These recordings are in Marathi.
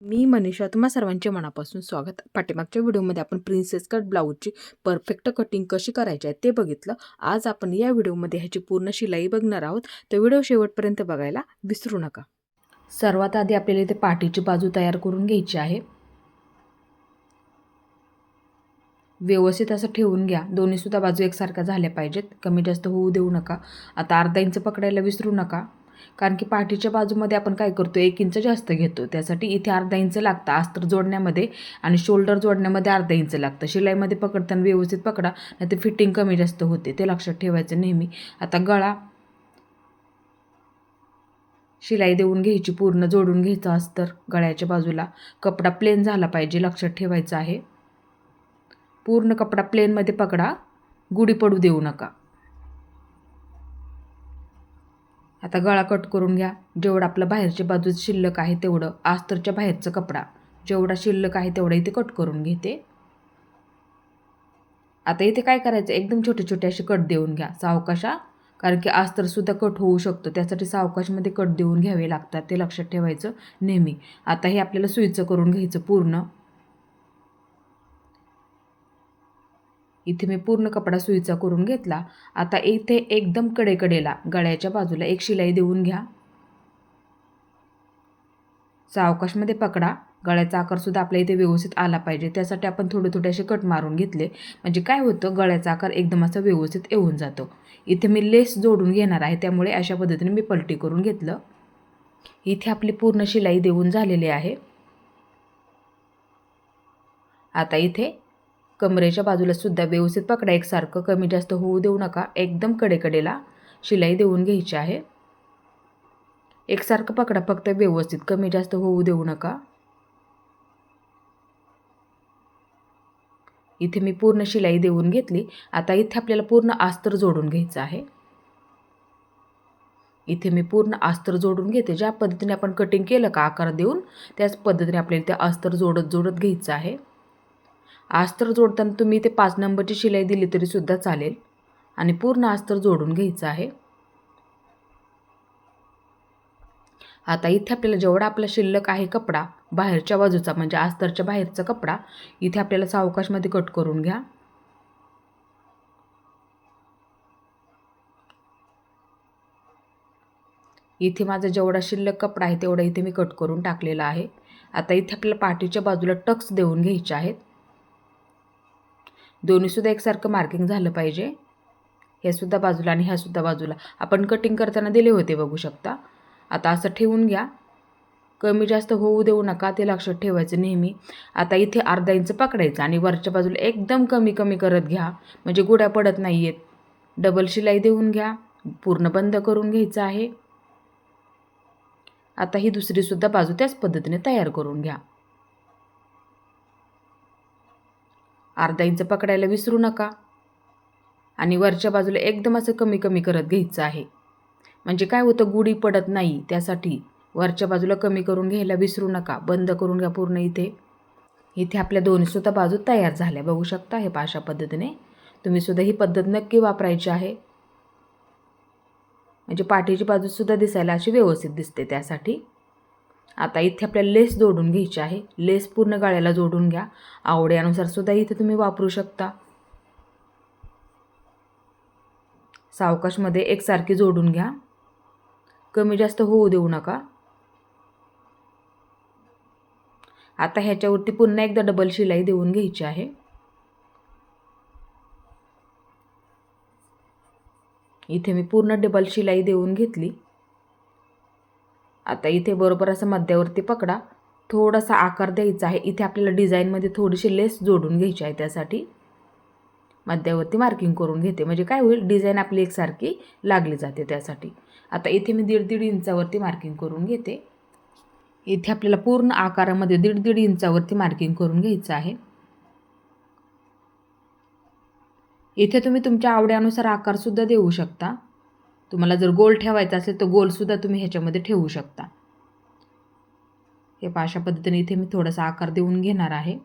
मी मनीषा तुम्हा सर्वांचे मनापासून स्वागत. पाठीमागच्या व्हिडिओमध्ये आपण प्रिन्सेस कट ब्लाऊजची परफेक्ट कटिंग कशी करायची आहे ते बघितलं. आज आपण या व्हिडिओमध्ये ह्याची पूर्ण शिलाई बघणार आहोत. तर व्हिडिओ शेवटपर्यंत बघायला विसरू नका. सर्वात आधी आपल्याला इथे पाठीची बाजू तयार करून घ्यायची आहे. व्यवस्थित असं ठेवून घ्या. दोन्ही सुद्धा बाजू एकसारख्या झाल्या पाहिजेत, कमी जास्त होऊ देऊ नका. आता अर्धा इंच पकडायला विसरू नका, कारण की पाठीच्या बाजूमध्ये आपण काय करतो 1 इंच जास्त घेतो. त्यासाठी इथे अर्धा इंच लागतं अस्तर जोडण्यामध्ये आणि शोल्डर जोडण्यामध्ये अर्धा इंच लागतं. शिलाईमध्ये पकडताना व्यवस्थित पकडा, नाही तर फिटिंग कमी जास्त होते, ते लक्षात ठेवायचं नेहमी. आता गळा शिलाई देऊन घ्यायची, पूर्ण जोडून घ्यायचं अस्तर गळ्याच्या बाजूला. कपडा प्लेन झाला पाहिजे, लक्षात ठेवायचं आहे. पूर्ण कपडा प्लेनमध्ये पकडा, गुढी पडू देऊ नका. आता गळा कट करून घ्या. जेवढं आपलं बाहेरच्या बाजूत शिल्लक आहे तेवढं, अस्तरच्या बाहेरचा कपडा जेवढा शिल्लक आहे तेवढा इथे कट करून घेते. आता इथे काय करायचं, एकदम छोटे छोटे असे कट देऊन घ्या सावकाशा, कारण की अस्तरसुद्धा कट होऊ शकतो. त्यासाठी सावकाशमध्ये कट देऊन घ्यावे लागतात, ते लक्षात ठेवायचं नेहमी. आता हे आपल्याला सुईचं करून घ्यायचं पूर्ण. इथे मी पूर्ण कपडा सुईचा करून घेतला. आता इथे एकदम कडेकडेला गळ्याच्या बाजूला एक शिलाई देऊन घ्या. सावकाशमध्ये पकडा. गळ्याचा आकारसुद्धा आपल्या इथे व्यवस्थित आला पाहिजे. त्यासाठी आपण थोडे असे कट मारून घेतले, म्हणजे काय होतं, गळ्याचा आकार एकदम असा व्यवस्थित येऊन जातो. इथे मी लेस जोडून घेणार आहे, त्यामुळे अशा पद्धतीने मी पलटी करून घेतलं. इथे आपली पूर्ण शिलाई देऊन झालेली आहे. आता इथे कमरेच्या बाजूला सुद्धा व्यवस्थित पकडा, एकसारखं कमी जास्त होऊ देऊ नका. एकदम कडेकडेला शिलाई देऊन घ्यायची आहे. एकसारखं पकडा, फक्त व्यवस्थित, कमी जास्त होऊ देऊ नका. इथे मी पूर्ण शिलाई देऊन घेतली. आता इथे आपल्याला पूर्ण अस्तर जोडून घ्यायचं आहे. इथे मी पूर्ण अस्तर जोडून घेते. ज्या पद्धतीने आपण कटिंग केलं का आकार देऊन, त्याच पद्धतीने आपल्याला ते अस्तर जोडत घ्यायचं आहे. अस्तर जोडताना तुम्ही इथे 5 नंबरची शिलाई दिली तरी सुद्धा चालेल, आणि पूर्ण अस्तर जोडून घ्यायचं आहे. आता इथे आपल्याला जेवढा आपला शिल्लक आहे कपडा बाहेरच्या बाजूचा, म्हणजे अस्तरच्या बाहेरचा कपडा, इथे आपल्याला सावकाशमध्ये कट करून घ्या. इथे माझा जेवढा शिल्लक कपडा आहे तेवढा इथे मी कट करून टाकलेला आहे. आता इथे आपल्याला पाठीच्या बाजूला टक्स देऊन घ्यायचे आहेत. दोन्हीसुद्धा एकसारखं मार्किंग झालं पाहिजे. हे सुद्धा बाजूला आणि ह्या सुद्धा बाजूला आपण कटिंग करताना दिले होते, बघू शकता. आता असं ठेवून घ्या, कमी जास्त होऊ देऊ नका, ते लक्षात ठेवायचं नेहमी. आता इथे अर्धा इंच पकडायचं आणि वरच्या बाजूला एकदम कमी करत घ्या, म्हणजे गुड्या पडत नाही आहेत. डबल शिलाई देऊन घ्या, पूर्ण बंद करून घ्यायचं आहे. आता ही दुसरीसुद्धा बाजू त्याच पद्धतीने तयार करून घ्या. अर्धा इंच पकडायला विसरू नका आणि वरच्या बाजूला एकदम असं कमी करत घ्यायचं आहे, म्हणजे काय होतं, गुढी पडत नाही. त्यासाठी वरच्या बाजूला कमी करून घ्यायला विसरू नका. बंद करून घ्या पूर्ण. इथे आपल्या दोन्हीसुद्धा बाजू तयार झाल्या, बघू शकता. हे अशा पद्धतीने तुम्हीसुद्धा ही पद्धत नक्की वापरायची आहे, म्हणजे पाठीची बाजूसुद्धा दिसायला अशी व्यवस्थित दिसते. त्यासाठी आता इथे आपल्याला लेस जोडून घ्यायची आहे. लेस पूर्ण गळ्याला जोडून घ्या. आवडीनुसार सुद्धा इथे तुम्ही वापरू शकता. सावकाशमध्ये एकसारखी जोडून घ्या, कमी जास्त होऊ देऊ नका. आता ह्याच्यावरती पुन्हा एकदा डबल शिलाई देऊन घ्यायची आहे. इथे मी पूर्ण डबल शिलाई देऊन घेतली. आता इथे बरोबर असं मध्यावरती पकडा, थोडासा आकार द्यायचा आहे. इथे आपल्याला डिझाईनमध्ये थोडीशी लेस जोडून घ्यायची आहे, त्यासाठी मध्यावरती मार्किंग करून घेते, म्हणजे काय होईल, डिझाईन आपली एकसारखी लागली जाते. त्यासाठी आता इथे मी 1.5 इंचावरती मार्किंग करून घेते. इथे आपल्याला पूर्ण आकारामध्ये 1.5 इंचावरती मार्किंग करून घ्यायचं आहे. इथे तुम्ही तुमच्या आवडीनुसार आकारसुद्धा देऊ शकता. तुम्हाला जर गोल ठेवायचा असेल तर गोलसुद्धा तुम्ही ह्याच्यामध्ये ठेवू शकता. हे अशा पद्धतीने इथे मी थोडासा आकार देऊन घेणार आहे.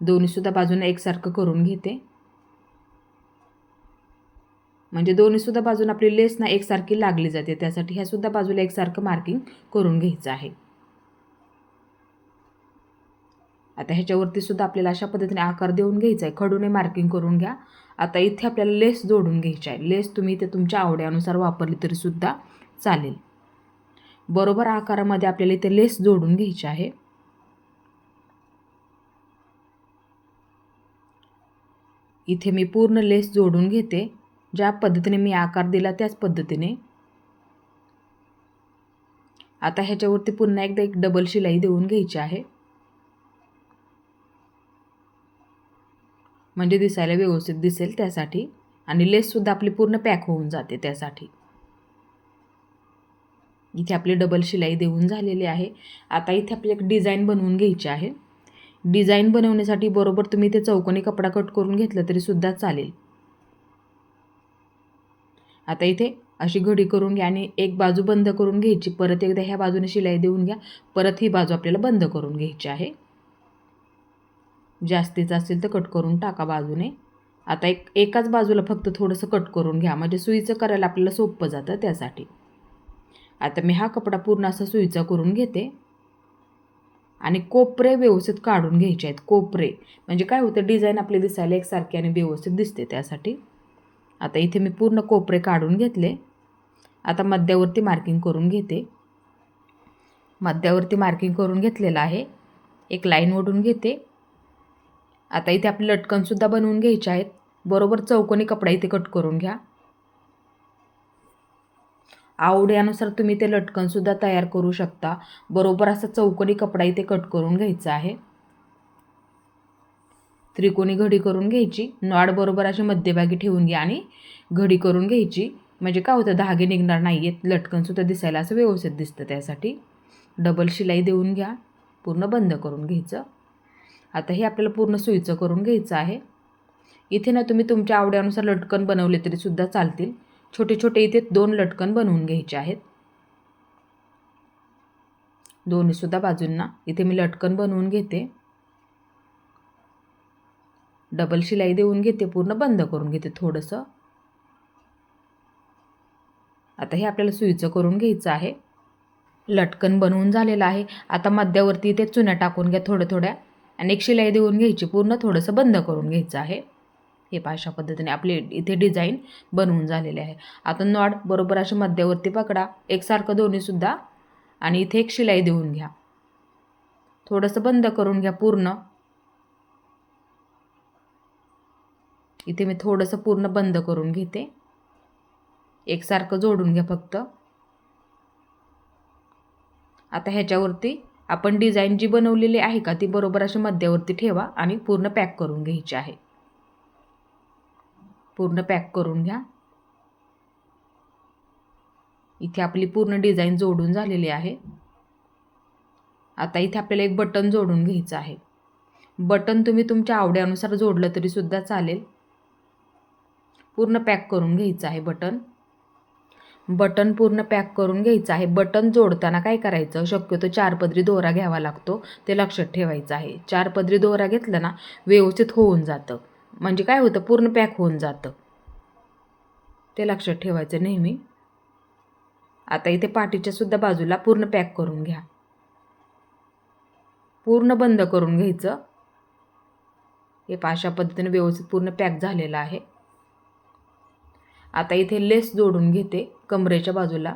दोन्हीसुद्धा बाजूने एकसारखं करून घेते, म्हणजे दोन्हीसुद्धा बाजूने आपली लेस ना एकसारखी लागली जाते. त्यासाठी ह्यासुद्धा बाजूला एकसारखं मार्किंग करून घ्यायचं आहे. आता ह्याच्यावरती सुद्धा आपल्याला अशा पद्धतीने आकार देऊन घ्यायचा आहे, खडूने मार्किंग करून घ्या. आता इथे आपल्याला लेस जोडून घ्यायची आहे. लेस तुम्ही इथे तुमच्या आवडीनुसार वापरली तरीसुद्धा चालेल. बरोबर आकारामध्ये आपल्याला इथे लेस जोडून घ्यायची आहे. इथे मी पूर्ण लेस जोडून घेते. ज्या पद्धतीने मी आकार दिला त्याच पद्धतीने. आता ह्याच्यावरती पुन्हा एकदा एक डबल शिलाई देऊन घ्यायची आहे, म्हणजे दिसायला व्यवस्थित दिसेल त्यासाठी, आणि लेससुद्धा आपली पूर्ण पॅक होऊन जाते त्यासाठी. इथे आपली डबल शिलाई देऊन झालेली आहे. आता इथे आपली एक डिझाईन बनवून घ्यायची आहे. डिझाईन बनवण्यासाठी बरोबर तुम्ही ते चौकोनी कपडा कट करून घेतलं तरीसुद्धा चालेल. आता इथे अशी घडी करून घ्या आणि एक बाजू बंद करून घ्यायची. परत एकदा ह्या बाजूने शिलाई देऊन घ्या. परत ही बाजू आपल्याला बंद करून घ्यायची आहे. जास्तीचं असेल तर कट करून टाका बाजूने. आता एकाच बाजूला फक्त थोडंसं कट करून घ्या, म्हणजे सुईचं करायला आपल्याला सोपं जातं त्यासाठी. आता मी हा कपडा पूर्ण असा सुईचा करून घेते आणि कोपरे व्यवस्थित काढून घ्यायचे आहेत. कोपरे म्हणजे काय होतं, डिझाईन आपली दिसायला एकसारखी आणि व्यवस्थित दिसते त्यासाठी. आता इथे मी पूर्ण कोपरे काढून घेतले. आता मध्यावरती मार्किंग करून घेते. मध्यावरती मार्किंग करून घेतलेलं आहे. एक लाईन ओढून घेते. आता इथे आपले लटकनसुद्धा बनवून घ्यायचे आहेत. बरोबर चौकोनी कपडा इथे कट करून घ्या. आवडीनुसार तुम्ही ते लटकनसुद्धा तयार करू शकता. बरोबर असा चौकोनी कपडा इथे कट करून घ्यायचा आहे. त्रिकोणी घडी करून घ्यायची. नॉड बरोबर अशी मध्यभागी ठेवून घ्या आणि घडी करून घ्यायची, म्हणजे काय होतं, धागे निघणार नाही आहेत. लटकनसुद्धा दिसायला असं व्यवस्थित दिसतं त्यासाठी. डबल शिलाई देऊन घ्या. पूर्ण बंद करून घ्यायचं. आता हे आपल्याला पूर्ण सुईचं करून घ्यायचं आहे. इथे ना तुम्ही तुमच्या आवडीनुसार लटकन बनवले तरीसुद्धा चालतील. छोटे छोटे इथे 2 लटकन बनवून घ्यायचे आहेत. दोन्हीसुद्धा बाजूंना इथे मी लटकन बनवून घेते. डबल शिलाई देऊन घेते. पूर्ण बंद करून घेते थोडंसं. आता हे आपल्याला सुईचं करून घ्यायचं आहे. लटकन बनवून झालेलं आहे. आता मध्यावरती इथे चुन्या टाकून घ्या थोड्या थोड्या आणि एक शिलाई देऊन घ्यायची. पूर्ण थोडंसं बंद करून घ्यायचं आहे. हे अशा पद्धतीने आपले इथे डिझाईन बनवून झालेले आहे. आता नॉड बरोबर अशा मध्यावरती पकडा, एकसारखं दोन्हीसुद्धा, आणि इथे एक शिलाई देऊन घ्या. थोडंसं बंद करून घ्या पूर्ण. इथे मी थोडंसं पूर्ण बंद करून घेते. एकसारखं जोडून घ्या फक्त. आता ह्याच्यावरती आपण डिझाईन जी बनवलेली आहे का ती बरोबर अशी मध्यावरती ठेवा आणि पूर्ण पॅक करून घ्यायची आहे. पूर्ण पॅक करून घ्या. इथे आपली पूर्ण डिझाईन जोडून झालेली आहे. आता इथे आपल्याला एक बटन जोडून घ्यायचं आहे. बटन तुम्ही तुमच्या आवडीनुसार जोडलं तरीसुद्धा चालेल. पूर्ण पॅक करून घ्यायचं आहे बटन. बटन पूर्ण पॅक करून घ्यायचं आहे. बटन जोडताना काय करायचं, शक्यतो 4 पदरी दोरा घ्यावा लागतो, ते लक्षात ठेवायचं आहे. 4 पदरी दोरा घेतला ना व्यवस्थित होऊन जातं, म्हणजे काय होतं, पूर्ण पॅक होऊन जातं, ते लक्षात ठेवायचं नेहमी. आता इथे पाठीच्या सुद्धा बाजूला पूर्ण पॅक करून घ्या. पूर्ण बंद करून घ्यायचं. हे अशा पद्धतीने व्यवस्थित पूर्ण पॅक झालेलं आहे. आता इथे लेस जोडून घेते कमरेच्या बाजूला.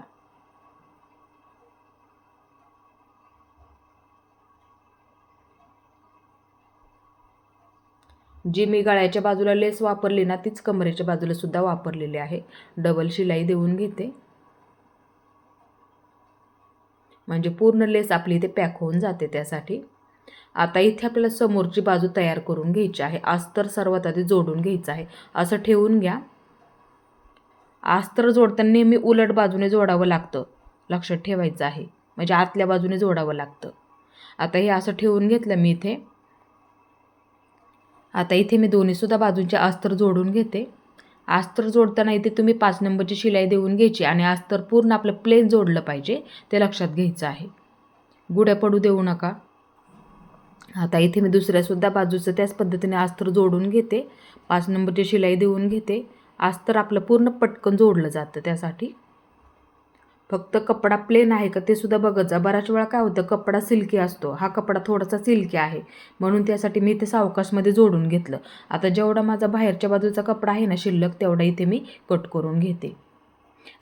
जी मी गळ्याच्या बाजूला लेस वापरली ना तीच कमरेच्या बाजूला सुद्धा वापरलेली आहे. डबल शिलाई देऊन घेते, म्हणजे पूर्ण लेस आपली इथे पॅक होऊन जाते त्यासाठी. आता इथे आपल्याला समोरची बाजू तयार करून घ्यायची आहे. अस्तर सर्वात आधी जोडून घ्यायचं आहे. असं ठेवून घ्या. अस्तर जोडताना नेहमी उलट बाजूने जोडावं लागतं, लक्षात ठेवायचं आहे, म्हणजे आतल्या बाजूने जोडावं लागतं. आता हे असं ठेवून घेतलं मी इथे. आता इथे मी दोन्हीसुद्धा बाजूंचे अस्तर जोडून घेते. अस्तर जोडताना इथे तुम्ही 5 नंबरची शिलाई देऊन घ्यायची आणि अस्तर पूर्ण आपलं प्लेन जोडलं पाहिजे, ते लक्षात घ्यायचं आहे. गुड्या पडू देऊ नका. आता इथे मी दुसऱ्यासुद्धा बाजूचं त्याच पद्धतीने अस्तर जोडून घेते. 5 नंबरची शिलाई देऊन घेते. अस्तर आपलं पूर्ण पटकन जोडलं जातं त्यासाठी. फक्त कपडा प्लेन आहे का ते सुद्धा बघत जा. बऱ्याच वेळा काय होतं, कपडा सिल्की असतो, हा कपडा थोडासा सिल्की आहे, म्हणून त्यासाठी मी इथे सावकाशमध्ये जोडून घेतलं. आता जेवढा माझा बाहेरच्या बाजूचा कपडा आहे ना शिल्लक, तेवढा इथे मी कट करून घेते.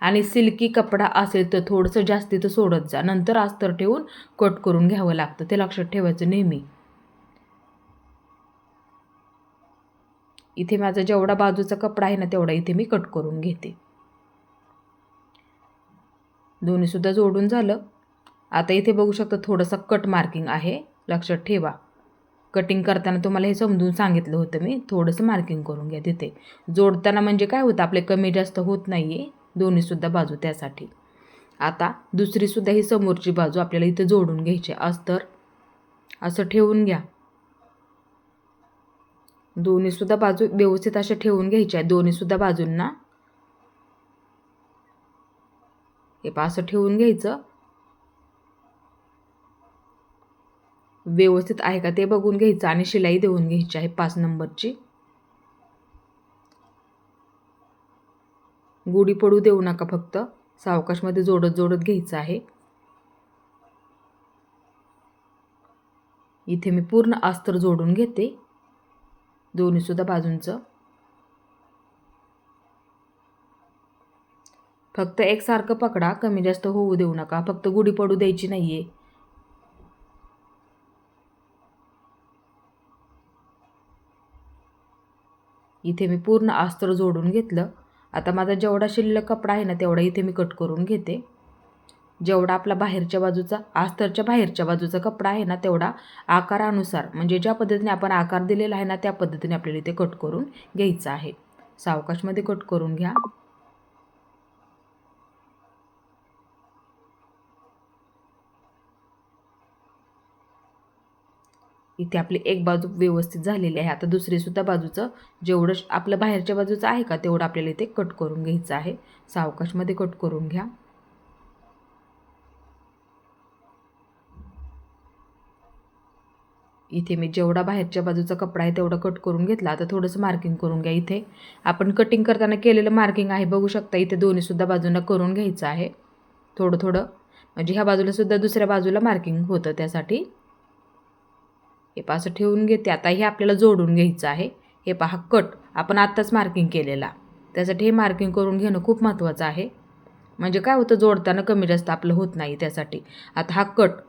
आणि सिल्की कपडा असेल तर थोडंसं जास्तीत सोडत जा, नंतर अस्तर ठेवून कट करून घ्यावं लागतं, ते लक्षात ठेवायचं नेहमी. इथे माझा जेवढा बाजूचा कपडा आहे ना तेवढा इथे मी कट करून घेते. दोन्हीसुद्धा जोडून झालं. आता इथे बघू शकता थोडंसं कट मार्किंग आहे, लक्षात ठेवा. कटिंग करताना तुम्हाला हे समजून सांगितलं होतं मी, थोडंसं मार्किंग करून घ्या तिथे. जोडताना म्हणजे काय होतं, आपले कमी जास्त होत नाही आहे दोन्हीसुद्धा बाजू, त्यासाठी. आता दुसरीसुद्धा ही समोरची बाजू आपल्याला इथे जोडून घ्यायची. अस्तर असं ठेवून घ्या. दोन्हीसुद्धा बाजू व्यवस्थित अशा ठेवून घ्यायच्या आहे. दोन्हीसुद्धा बाजूंना हे असं ठेवून घ्यायचं. व्यवस्थित आहे का ते बघून घ्यायचं आणि शिलाई देऊन घ्यायची आहे 5 नंबरची. गुढी पडू देऊ नका, फक्त सावकाशमध्ये जोडत जोडत घ्यायचं आहे. इथे मी पूर्ण अस्तर जोडून घेते दोन्हीसुद्धा बाजूंचं. फक्त एकसारखं पकडा, कमी जास्त होऊ देऊ नका, फक्त गुढी पडू द्यायची नाहीये. इथे मी पूर्ण अस्तर जोडून घेतलं. आता माझा जेवढा शिल्लक कपडा आहे ना तेवढा इथे मी कट करून घेते. जेवढा आपला बाहेरच्या बाजूचा, अस्तरच्या बाहेरच्या बाजूचा कपडा आहे ना तेवढा आकारानुसार, म्हणजे ज्या पद्धतीने आपण आकार दिलेला आहे ना त्या पद्धतीने आपल्याला इथे कट करून घ्यायचं आहे. सावकाशमध्ये कट करून घ्या. इथे आपली एक बाजू व्यवस्थित झालेली आहे. आता दुसरीसुद्धा बाजूचं जेवढं आपलं बाहेरच्या बाजूचं आहे का तेवढं आपल्याला इथे कट करून घ्यायचं आहे. सावकाशमध्ये कट करून घ्या. इथे मी जेवढा बाहेरच्या बाजूचा कपडा आहे तेवढा कट करून घेतला. आता थोडंसं मार्किंग करून घ्या. इथे आपण कटिंग करताना केलेलं मार्किंग आहे, बघू शकता. इथे दोन्हीसुद्धा बाजूंना करून घ्यायचं आहे थोडं थोडं, म्हणजे ह्या बाजूलासुद्धा दुसऱ्या बाजूला मार्किंग होतं, त्यासाठी. हे असं ठेवून घेते. आता हे आपल्याला जोडून घ्यायचं आहे. हे पहा, कट आपण आत्ताच मार्किंग केलेला, त्यासाठी हे मार्किंग करून घेणं खूप महत्त्वाचं आहे. म्हणजे काय होतं, जोडताना कमी जास्त आपलं होत नाही, त्यासाठी. आता हा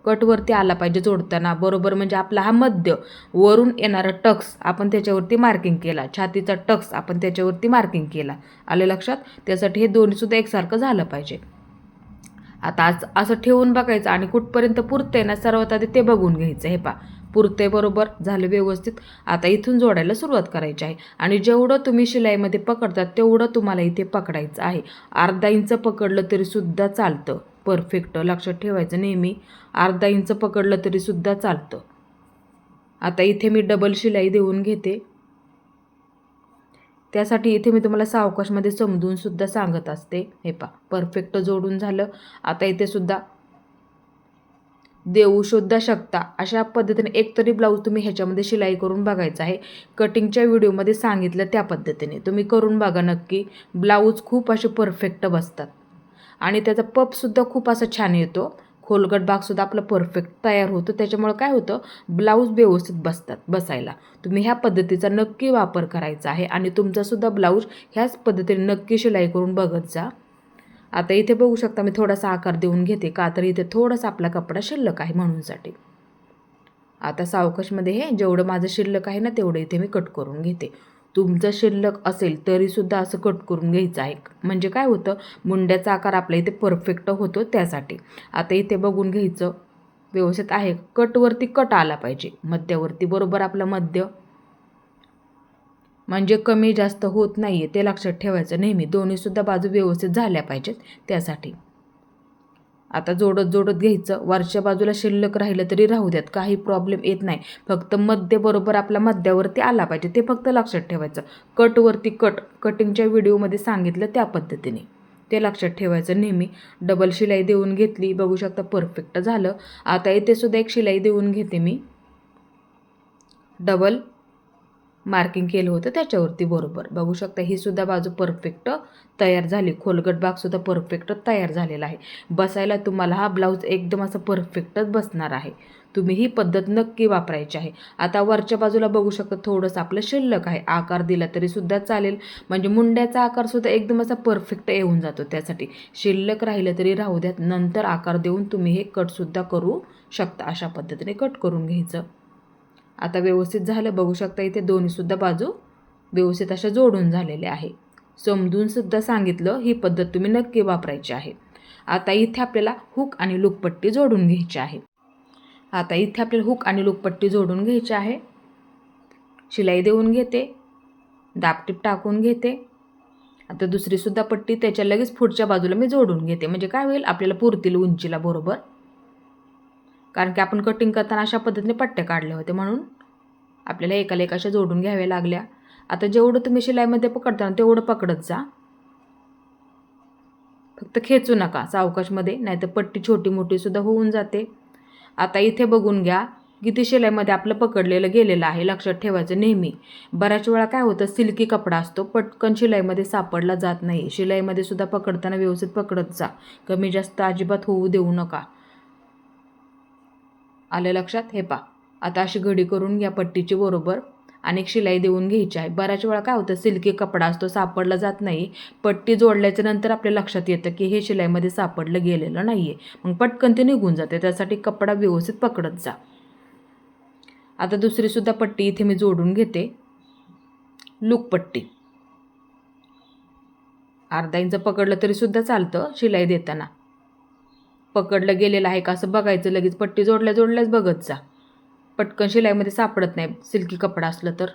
कटवरती आला पाहिजे जोडताना बरोबर, म्हणजे आपला हा मध्य वरून येणारा टक्स आपण त्याच्यावरती मार्किंग केला, छातीचा टक्स आपण त्याच्यावरती मार्किंग केला. आलं लक्षात? त्यासाठी हे दोन्हीसुद्धा एकसारखं झालं पाहिजे. आता असं ठेवून बघायचं आणि कुठपर्यंत पुरतंय ना सर्वात आधी ते बघून घ्यायचं. हे पहा, पुरतंय बरोबर, झालं व्यवस्थित. आता इथून जोडायला सुरुवात करायची आहे आणि जेवढं तुम्ही शिलाईमध्ये पकडतात तेवढं तुम्हाला इथे पकडायचं आहे. अर्धा इंच पकडलं तरीसुद्धा चालतं, परफेक्ट. लक्षात ठेवायचं नेहमी, अर्धा इंच पकडलं तरीसुद्धा चालतं. आता इथे मी डबल शिलाई देऊन घेते. त्यासाठी इथे मी तुम्हाला सावकाशमध्ये समजून सुद्धा सांगत असते. हे पहा, परफेक्ट जोडून झालं. आता इथे सुद्धा देऊ सुद्धा शकता. अशा पद्धतीने एकतरी ब्लाऊज तुम्ही ह्याच्यामध्ये शिलाई करून बघायचं आहे. कटिंगच्या व्हिडिओमध्ये सांगितलं त्या पद्धतीने तुम्ही करून बघा नक्की. ब्लाऊज खूप असे परफेक्ट बसतात आणि त्याचा पपसुद्धा खूप असा छान येतो. खोलगट भागसुद्धा आपलं परफेक्ट तयार होतो. त्याच्यामुळे काय होतं, ब्लाऊज व्यवस्थित बसायला. तुम्ही ह्या पद्धतीचा नक्की वापर करायचा आहे आणि तुमचासुद्धा ब्लाऊज ह्याच पद्धतीने नक्की शिलाई करून बघत जा. आता इथे बघू शकता मी थोडासा आकार देऊन घेते, का तर इथे थोडासा आपला कपडा शिल्लक आहे म्हणूनसाठी. आता सावकाशमध्ये हे जेवढं माझं शिल्लक आहे ना तेवढं इथे मी कट करून घेते. तुमचं शिल्लक असेल तरीसुद्धा असं कट करून घ्यायचं आहे, म्हणजे काय होतं, मुंड्याचा आकार आपला इथे परफेक्ट होतो, त्यासाठी. आता इथे बघून घ्यायचं व्यवस्थित आहे. कटवरती कट आला पाहिजे, मध्यावरती बरोबर आपलं मध्य, म्हणजे कमी जास्त होत नाही आहे, ते लक्षात ठेवायचं नेहमी. दोन्हीसुद्धा बाजू व्यवस्थित झाल्या पाहिजेत, त्यासाठी. आता जोडत जोडत घ्यायचं. वरच्या बाजूला शिल्लक राहिलं तरी राहू द्यात, काही प्रॉब्लेम येत नाही. फक्त मध्य बरोबर आपला मध्यावरती आला पाहिजे, ते फक्त लक्षात ठेवायचं. कटवरती कटिंगच्या व्हिडिओमध्ये सांगितलं त्या पद्धतीने, ते लक्षात ठेवायचं नेहमी. डबल शिलाई देऊन घेतली, बघू शकता परफेक्ट झालं. आता इथे सुद्धा एक शिलाई देऊन घेते मी डबल, मार्किंग केलं होतं त्याच्यावरती बरोबर. बघू शकता ही सुद्धा बाजू परफेक्ट तयार झाली. खोलगट भागसुद्धा परफेक्ट तयार झालेला आहे. बसायला तुम्हाला हा ब्लाऊज एकदम असं परफेक्टच बसणार आहे. तुम्ही ही पद्धत नक्की वापरायची आहे. आता वरच्या बाजूला बघू शकता थोडंसं आपलं शिल्लक आहे. आकार दिला तरीसुद्धा चालेल, म्हणजे मुंड्याचा आकारसुद्धा एकदम असा परफेक्ट येऊन जातो. त्यासाठी शिल्लक राहिलं तरी राहू द्यात, नंतर आकार देऊन तुम्ही हे कटसुद्धा करू शकता. अशा पद्धतीने कट करून घ्यायचं. आता व्यवस्थित झालं. बघू शकता इथे दोन्हीसुद्धा बाजू व्यवस्थित अशा जोडून झालेल्या आहे. समजूनसुद्धा सांगितलं, ही पद्धत तुम्ही नक्की वापरायची आहे. आता इथे आपल्याला हुक आणि लूकपट्टी जोडून घ्यायची आहे. जोडून घ्यायची आहे. शिलाई देऊन घेते, दाबटीप टाकून घेते. आता दुसरीसुद्धा पट्टी त्याच्या लगेच पुढच्या बाजूला मी जोडून घेते. म्हणजे काय होईल, आपल्याला पुरतील उंचीला बरोबर. कारण की आपण कटिंग करताना अशा पद्धतीने पट्ट्या काढल्या होत्या, म्हणून आपल्याला एकाला एक अशा जोडून घ्याव्या लागल्या. आता जेवढं तुम्ही शिलाईमध्ये पकडता तेवढं पकडत जा, फक्त खेचू नका सावकाशमध्ये, नाहीतर पट्टी छोटी मोठीसुद्धा होऊन जाते. आता इथे बघून घ्या किती शिलाईमध्ये आपलं पकडलेलं गेलेलं आहे. लक्षात ठेवायचं नेहमी. बऱ्याच वेळा काय होतं, सिल्की कपडा असतो, पटकन शिलाईमध्ये सापडला जात नाही. शिलाईमध्ये सुद्धा पकडताना व्यवस्थित पकडत जा, कमी जास्त अजिबात होऊ देऊ नका. आलं लक्षात? हे पा, आता अशी घडी करून घ्या पट्टीची बरोबर आणि एक शिलाई देऊन घ्यायची आहे. बऱ्याच वेळा काय होतं, सिल्की कपडा असतो, सापडला जात नाही. पट्टी जोडल्याच्या नंतर आपल्या लक्षात येतं की हे शिलाईमध्ये सापडलं गेलेलं नाही आहे, मग पटकन ते निघून जाते. त्यासाठी कपडा व्यवस्थित पकडत जा. आता दुसरीसुद्धा पट्टी इथे मी जोडून घेते. लूकपट्टी अर्धा इंच पकडलं तरीसुद्धा चालतं. शिलाई देताना पकडलं गेलेलं आहे का असं बघायचं. लगेच पट्टी जोडल्याच बघत जा, पटकन शिलाईमध्ये सापडत नाही सिल्की कपडा असलं तर.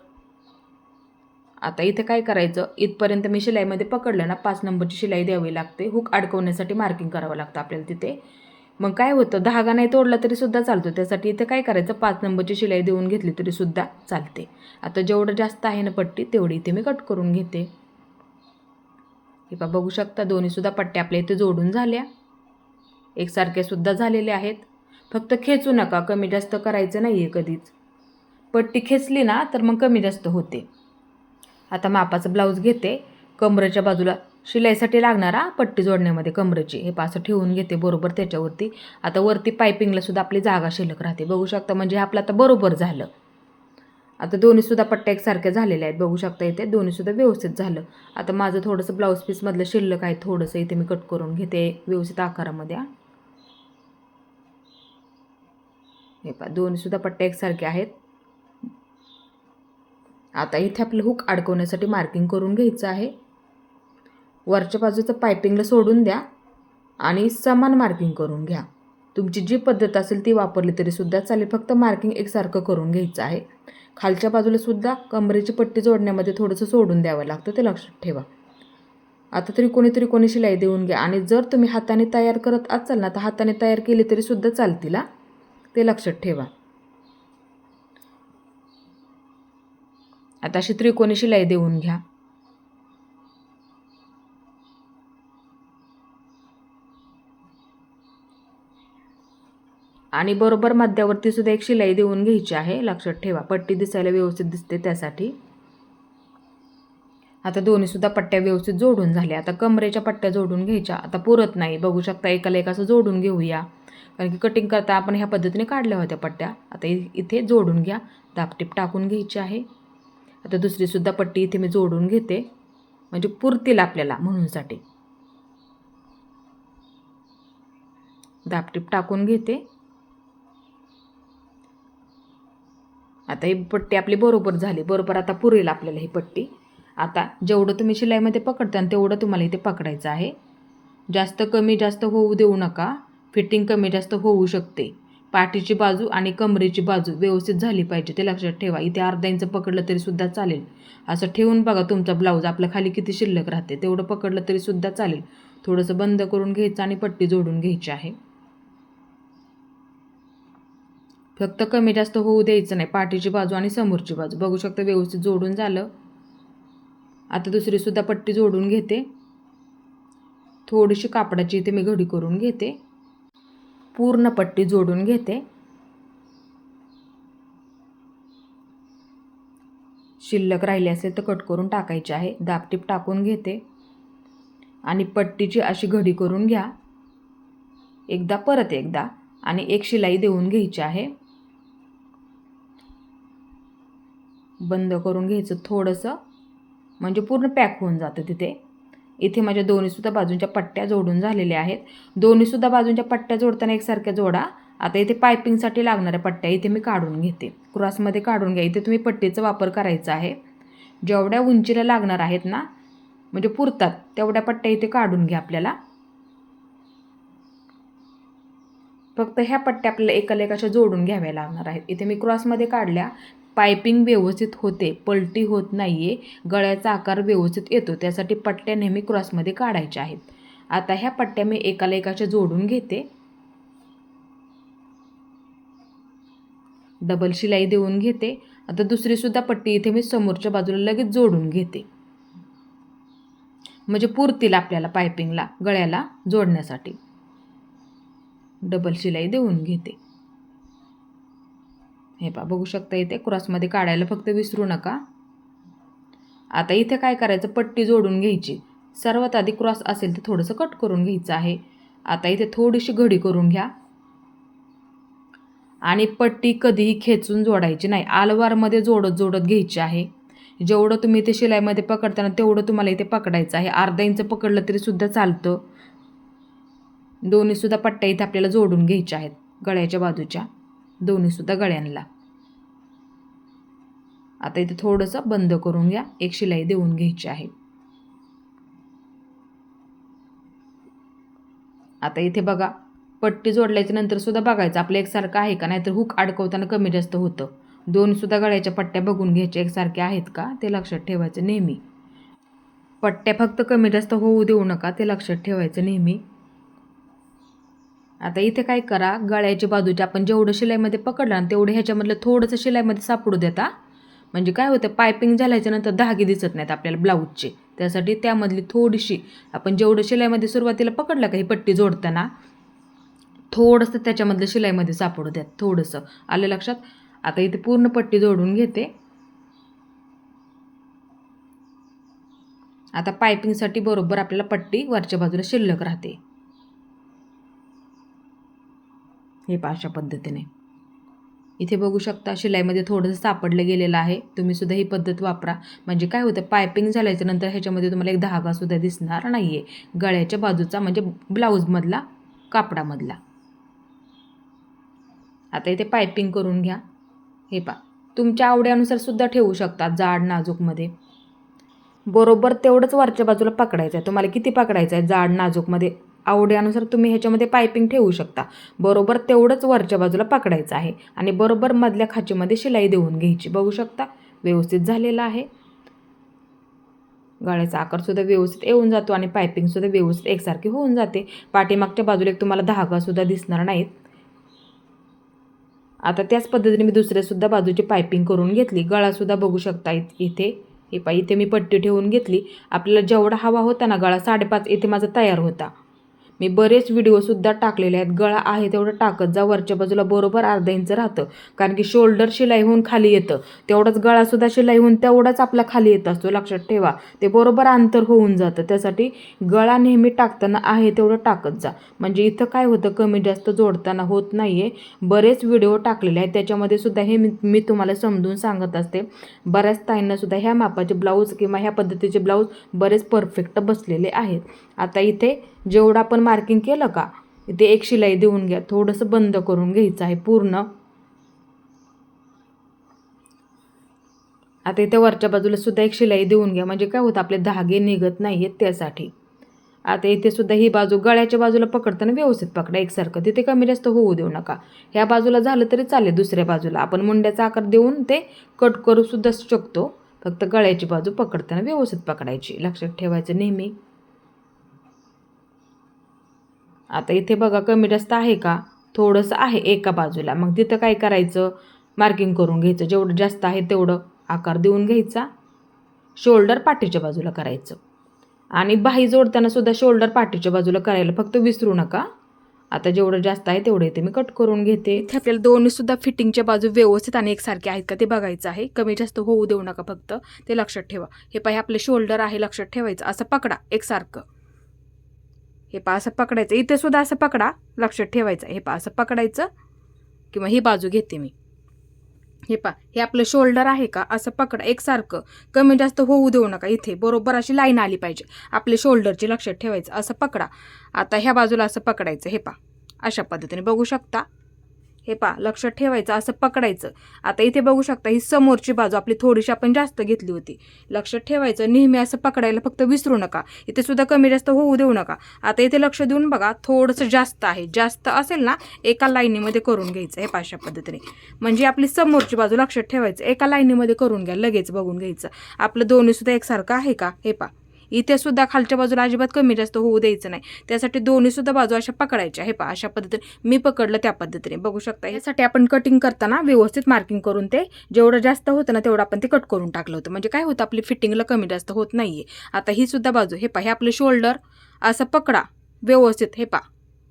आता इथे काय करायचं, इथपर्यंत मी शिलाईमध्ये पकडलं ना, 5 नंबरची शिलाई द्यावी लागते. हुक अडकवण्यासाठी मार्किंग करावं लागतं आपल्याला तिथे. मग काय होतं, धागा नाही तोडला तरीसुद्धा चालतो. त्यासाठी इथे काय करायचं, 5 नंबरची शिलाई देऊन घेतली तरीसुद्धा चालते. आता जेवढं जास्त आहे ना पट्टी, तेवढी इथे मी कट करून घेते. हे पहा, बघू शकता दोन्हीसुद्धा पट्ट्या आपल्या इथे जोडून झाल्या, एकसारख्यासुद्धा झालेल्या आहेत. फक्त खेचू नका, कमी जास्त करायचं नाही आहे कधीच. पट्टी खेचली ना तर मग कमी जास्त होते. आता मापाचं ब्लाऊज घेते. कमरेच्या बाजूला शिलाईसाठी लागणारा पट्टी जोडण्यामध्ये कमरेची हे पासं ठेवून घेते बरोबर त्याच्यावरती. आता वरती पायपिंगला सुद्धा आपली जागा शिल्लक राहते. बघू शकता, म्हणजे आपलं आता बरोबर झालं. आता दोन्हीसुद्धा पट्ट्या एकसारख्या झालेल्या आहेत. बघू शकता इथे दोन्हीसुद्धा व्यवस्थित झालं. आता माझं थोडंसं ब्लाऊज पीसमधलं शिल्लक आहे, थोडंसं इथे मी कट करून घेते व्यवस्थित आकारामध्ये. हे पहा, दोन्हीसुद्धा पट्ट्या एकसारख्या आहेत. आता इथे आपलं हुक अडकवण्यासाठी मार्किंग करून घ्यायचं आहे. वरच्या बाजूचं पायपिंगला सोडून द्या आणि समान मार्किंग करून घ्या. तुमची जी पद्धत असेल ती वापरली तरीसुद्धा चालेल, फक्त मार्किंग एकसारखं करून घ्यायचं आहे. खालच्या बाजूला सुद्धा कमरेची पट्टी जोडण्यामध्ये थोडंसं सोडून द्यावं लागतं, ते लक्षात ठेवा. आता त्रिकोणी शिलाई देऊन घ्या. आणि जर तुम्ही हाताने तयार करत असाल ना, तर हाताने तयार केली तरीसुद्धा चालतील, ते लक्षात ठेवा. आता अशी त्रिकोणी शिलाई देऊन घ्या. आणि बरोबर मध्यावरती सुद्धा एक शिलाई देऊन घ्यायची आहे, लक्षात ठेवा. पट्टी दिसायला व्यवस्थित दिसते त्यासाठी. आता दोन्हीसुद्धा पट्ट्या व्यवस्थित जोडून झाल्या. आता कमरेच्या पट्ट्या जोडून घ्यायच्या. आता पुरत नाही, बघू शकता एकाला एक असं जोडून घेऊया, कारण की कटिंग करता आपण ह्या पद्धतीने काढल्या होत्या पट्ट्या. आता इथे जोडून घ्या, दाबटीप टाकून घ्यायची आहे. आता दुसरीसुद्धा पट्टी इथे मी जोडून घेते, म्हणजे पुरतील आपल्याला म्हणूनसाठी. दाबटीप टाकून घेते. आता ही पट्टी आपली बरोबर झाली, बरोबर आता पुरेल आपल्याला ही पट्टी. आता जेवढं तुम्ही शिलाईमध्ये पकडता तेवढं तुम्हाला इथे पकडायचं आहे. जास्त कमी जास्त होऊ देऊ नका, फिटिंग कमी जास्त होऊ शकते. पाठीची बाजू आणि कमरेची बाजू व्यवस्थित झाली पाहिजे, ते लक्षात ठेवा. इथे अर्धा इंच पकडलं तरीसुद्धा चालेल. असं ठेवून बघा तुमचा ब्लाऊज आपलं खाली किती शिल्लक राहते, तेवढं पकडलं तरीसुद्धा चालेल. थोडंसं बंद करून घ्यायचं आणि पट्टी जोडून घ्यायची आहे. फक्त कमी जास्त होऊ द्यायचं नाही, पाठीची बाजू आणि समोरची बाजू. बघू शकता व्यवस्थित जोडून झालं. आता दुसरीसुद्धा पट्टी जोडून घेते. थोडीशी कापडाची इथे मी घडी करून घेते. पूर्ण पट्टी जोडून घेते. शिल्लक राहिली असेल तर कट करून टाकायचे आहे. दाबटीप टाकून घेते आणि पट्टीची अशी घडी करून घ्या. एकदा परत एकदा आणि एक शिलाई देऊन घ्यायची आहे. बंद करून घ्यायचं थोडंसं, म्हणजे पूर्ण पॅक होऊन जातं तिथे. इथे माझ्या दोन्हीसुद्धा बाजूंच्या पट्ट्या जोडून झालेल्या आहेत. दोन्हीसुद्धा बाजूंच्या पट्ट्या जोडताना एकसारख्या जोडा. आता इथे पायपिंगसाठी लागणाऱ्या पट्ट्या इथे मी काढून घेते. क्रॉसमध्ये काढून घ्या. इथे तुम्ही पट्टीचा वापर करायचा आहे. जेवढ्या उंचीला लागणार आहेत ना, म्हणजे पुरतात तेवढ्या पट्ट्या इथे काढून घ्या आपल्याला. फक्त ह्या पट्ट्या आपल्याला एकाला एक अशा जोडून घ्याव्या लागणार आहेत. इथे मी क्रॉसमध्ये काढल्या. पायपिंग व्यवस्थित होते, पलटी होत नाही आहे, गळ्याचा आकार व्यवस्थित येतो, त्यासाठी पट्ट्या नेहमी क्रॉसमध्ये काढायच्या आहेत. आता ह्या पट्ट्या मी एकाला एक अशा जोडून घेते. डबल शिलाई देऊन घेते. आता दुसरीसुद्धा पट्टी इथे मी समोरच्या बाजूला लगेच जोडून घेते, म्हणजे पुरतील आपल्याला पायपिंगला गळ्याला जोडण्यासाठी. डबल शिलाई देऊन घेते. हे पहा, बघू शकता इथे क्रॉसमध्ये काढायला फक्त विसरू नका. आता इथे काय करायचं, पट्टी जोडून घ्यायची. सर्वात आधी क्रॉस असेल तर थोडंसं कट करून घ्यायचं आहे. आता इथे थोडीशी घडी करून घ्या आणि पट्टी कधीही खेचून जोडायची नाही, आलवारमध्ये जोडत जोडत घ्यायची आहे. जेवढं तुम्ही इथे शिलाईमध्ये पकडताना तेवढं तुम्हाला इथे पकडायचं आहे. अर्धा इंच पकडलं तरी सुद्धा चालतं. दोन्हीसुद्धा पट्ट्या इथे आपल्याला जोडून घ्यायच्या आहेत गळ्याच्या बाजूच्या, दोन्हीसुद्धा गळ्यांना. आता इथे थोडंसं बंद करून घ्या. एक शिलाई देऊन घ्यायची आहे. आता इथे बघा, पट्टी जोडल्याच्या नंतर सुद्धा बघायचं आपलं एकसारखं आहे का, नाहीतर हुक अडकवताना कमी जास्त होतं. दोनसुद्धा गळ्याच्या पट्ट्या बघून घ्यायच्या एकसारख्या आहेत का ते लक्षात ठेवायचं नेहमी. पट्ट्या फक्त कमी जास्त होऊ देऊ नका, ते लक्षात ठेवायचं नेहमी. आता इथे काय करा, गळ्याच्या बाजूच्या आपण जेवढं शिलाईमध्ये पकडलं ना तेवढं ह्याच्यामधलं थोडंसं शिलाईमध्ये सापडू देता. म्हणजे काय होतं, पायपिंग झाल्याच्या नंतर धागे दिसत नाहीत आपल्याला ब्लाऊजचे, त्यासाठी त्यामधली थोडीशी आपण जेवढं शिलाईमध्ये सुरुवातीला पकडलं का ही पट्टी जोडताना, थोडंसं त्याच्यामधलं शिलाईमध्ये सापडू द्या थोडंसं. आलं लक्षात. आता इथे पूर्ण पट्टी जोडून घेते. आता पायपिंगसाठी बरोबर आपल्याला पट्टी वरच्या बाजूला शिल्लक राहते. हे अशा पद्धतीने इथे बघू शकता शिलाईमध्ये थोडंसं सापडलं गेलेलं आहे. तुम्ही सुद्धा ही पद्धत वापरा. म्हणजे काय होतं, पायपिंग झाल्याच्या नंतर ह्याच्यामध्ये तुम्हाला एक धागासुद्धा दिसणार नाही आहे गळ्याच्या बाजूचा, म्हणजे ब्लाऊजमधला, कापडामधला. आता इथे पायपिंग करून घ्या. हे पहा, तुमच्या आवडीनुसार सुद्धा ठेवू शकता, जाड नाजूकमध्ये. बरोबर तेवढंच वरच्या बाजूला पकडायचं आहे. तुम्हाला किती पकडायचं आहे जाड नाजूकमध्ये आवडीनुसार तुम्ही ह्याच्यामध्ये पायपिंग ठेवू शकता. बरोबर तेवढंच वरच्या बाजूला पकडायचं आहे आणि बरोबर मधल्या खाचीमध्ये शिलाई देऊन घ्यायची. बघू शकता व्यवस्थित झालेला आहे. गळ्याचा आकारसुद्धा व्यवस्थित येऊन जातो आणि पायपिंगसुद्धा व्यवस्थित एकसारखी होऊन जाते. पाठीमागच्या बाजूला एक तुम्हाला धागासुद्धा दिसणार नाहीत. आता त्याच पद्धतीने मी दुसऱ्यासुद्धा बाजूची पायपिंग करून घेतली. गळासुद्धा बघू शकता इथे. हे पहा, इथे मी पट्टी ठेवून घेतली. आपल्याला जेवढा हवा होता ना गळा 5.5 इथे माझा तयार होता. मी बरेच व्हिडिओसुद्धा टाकलेले आहेत. गळा आहे तेवढं टाकत जा. वरच्या बाजूला बरोबर अर्धा इंच राहतं, कारण की शोल्डर शिलाई होऊन खाली येतं, तेवढंच गळासुद्धा शिलाई होऊन तेवढाच आपला खाली येत असतो. लक्षात ठेवा, ते बरोबर अंतर होऊन जातं. त्यासाठी गळा नेहमी टाकताना आहे तेवढं टाकत जा. म्हणजे इथं काय होतं, कमी जास्त जोडताना होत नाही आहे. बरेच व्हिडिओ टाकलेले आहेत, त्याच्यामध्ये सुद्धा हे मी तुम्हाला समजून सांगत असते. बऱ्याच ताईंनासुद्धा ह्या मापाचे ब्लाऊज किंवा ह्या पद्धतीचे ब्लाऊज बरेच परफेक्ट बसलेले आहेत. आता इथे जेवढं आपण मार्किंग केलं का, इथे एक शिलाई देऊन घ्या. थोडंसं बंद करून घ्यायचं आहे पूर्ण. आता इथे वरच्या बाजूला सुद्धा एक शिलाई देऊन घ्या. म्हणजे काय होतं, आपले धागे निघत नाही आहेत त्यासाठी. आता इथे सुद्धा ही बाजू गळ्याच्या बाजूला पकडताना व्यवस्थित पकडा एकसारखं, तिथे कमी जास्त होऊ देऊ नका. ह्या बाजूला झालं तरी चालेल, दुसऱ्या बाजूला आपण मुंड्याचा आकार देऊन ते कट करू सुद्धा शकतो. फक्त गळ्याची बाजू पकडताना व्यवस्थित पकडायची, लक्षात ठेवायचं नेहमी. आता इथे बघा कमी जास्त आहे का, थोडंसं आहे एका बाजूला. मग तिथं काय करायचं, मार्किंग करून घ्यायचं. जेवढं जास्त आहे तेवढं आकार देऊन घ्यायचा. शोल्डर पाठीच्या बाजूला करायचं आणि बाही जोडताना सुद्धा शोल्डर पाठीच्या बाजूला करायला फक्त विसरू नका. आता जेवढं जास्त आहे तेवढे इथे मी कट करून घेते. इथे आपल्याला दोन्ही सुद्धा फिटिंगच्या बाजू व्यवस्थित आणि एकसारखे आहेत का ते बघायचं आहे. कमी जास्त होऊ देऊ नका, फक्त ते लक्षात ठेवा. हे पहा, आपले शोल्डर आहे, लक्षात ठेवायचं. असं पकडा एकसारखं. हे पहा, असं पकडायचं. इथे सुद्धा असं पकडा, लक्षात ठेवायचं. हे पहा, असं पकडायचं. किंवा ही बाजू घेते मी. हे पहा, हे आपलं शोल्डर आहे का, असं पकडा एकसारखं. कमी जास्त होऊ देऊ नका. इथे बरोबर अशी लाईन आली पाहिजे आपल्या शोल्डरची, लक्षात ठेवायचं. असं पकडा. आता ह्या बाजूला असं पकडायचं. हे पहा, अशा पद्धतीने बघू शकता. हे पहा, लक्षात ठेवायचं, असं पकडायचं. आता इथे बघू शकता, ही समोरची बाजू आपली थोडीशी आपण जास्त घेतली होती. लक्षात ठेवायचं, नेहमी असं पकडायला फक्त विसरू नका. इथे सुद्धा कमी जास्त होऊ देऊ नका. आता इथे लक्ष देऊन बघा, थोडंसं जास्त आहे. जास्त असेल ना, एका लाईनीमध्ये करून घ्यायचं. हे अशा पद्धतीने, म्हणजे आपली समोरची बाजू लक्षात ठेवायचं, एका लाईनीमध्ये करून घ्या. लगेच बघून घ्यायचं आपलं दोन्ही सुद्धा एकसारखं आहे का. हे पहा, इथे सुद्धा खालच्या बाजूला अजिबात कमी जास्त होऊ द्यायचं नाही. त्यासाठी दोन्ही सुद्धा बाजू अशा पकडायच्या. हे पहा, अशा पद्धतीने मी पकडलं त्या पद्धतीने बघू शकता. यासाठी आपण कटिंग करताना व्यवस्थित मार्किंग करून ते जेवढं जास्त होतं ना तेवढं आपण ते कट करून टाकलं होतं. म्हणजे काय होतं, आपली फिटिंगला कमी जास्त होत नाहीये. आता ही सुद्धा बाजू, हे पहा, हे आपलं शोल्डर असं पकडा व्यवस्थित. हे पहा,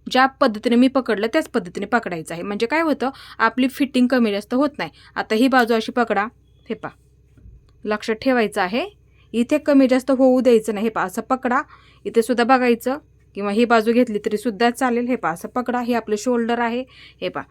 ज्या पद्धतीने मी पकडलं त्याच पद्धतीने पकडायचं आहे. म्हणजे काय होतं, आपली फिटिंग कमी जास्त होत नाही. आता ही बाजू अशी पकडा. हे पहा, लक्षात ठेवायचं आहे, इथे कमी जास्त होऊ द्यायचं नाही. हे पहा, असं पकडा. इथे सुद्धा बघायचं, किंवा ही बाजू घेतली तरी सुद्धा चालेल. हे पहा, असं पकडा. हे आपलं शोल्डर आहे. हे पहा,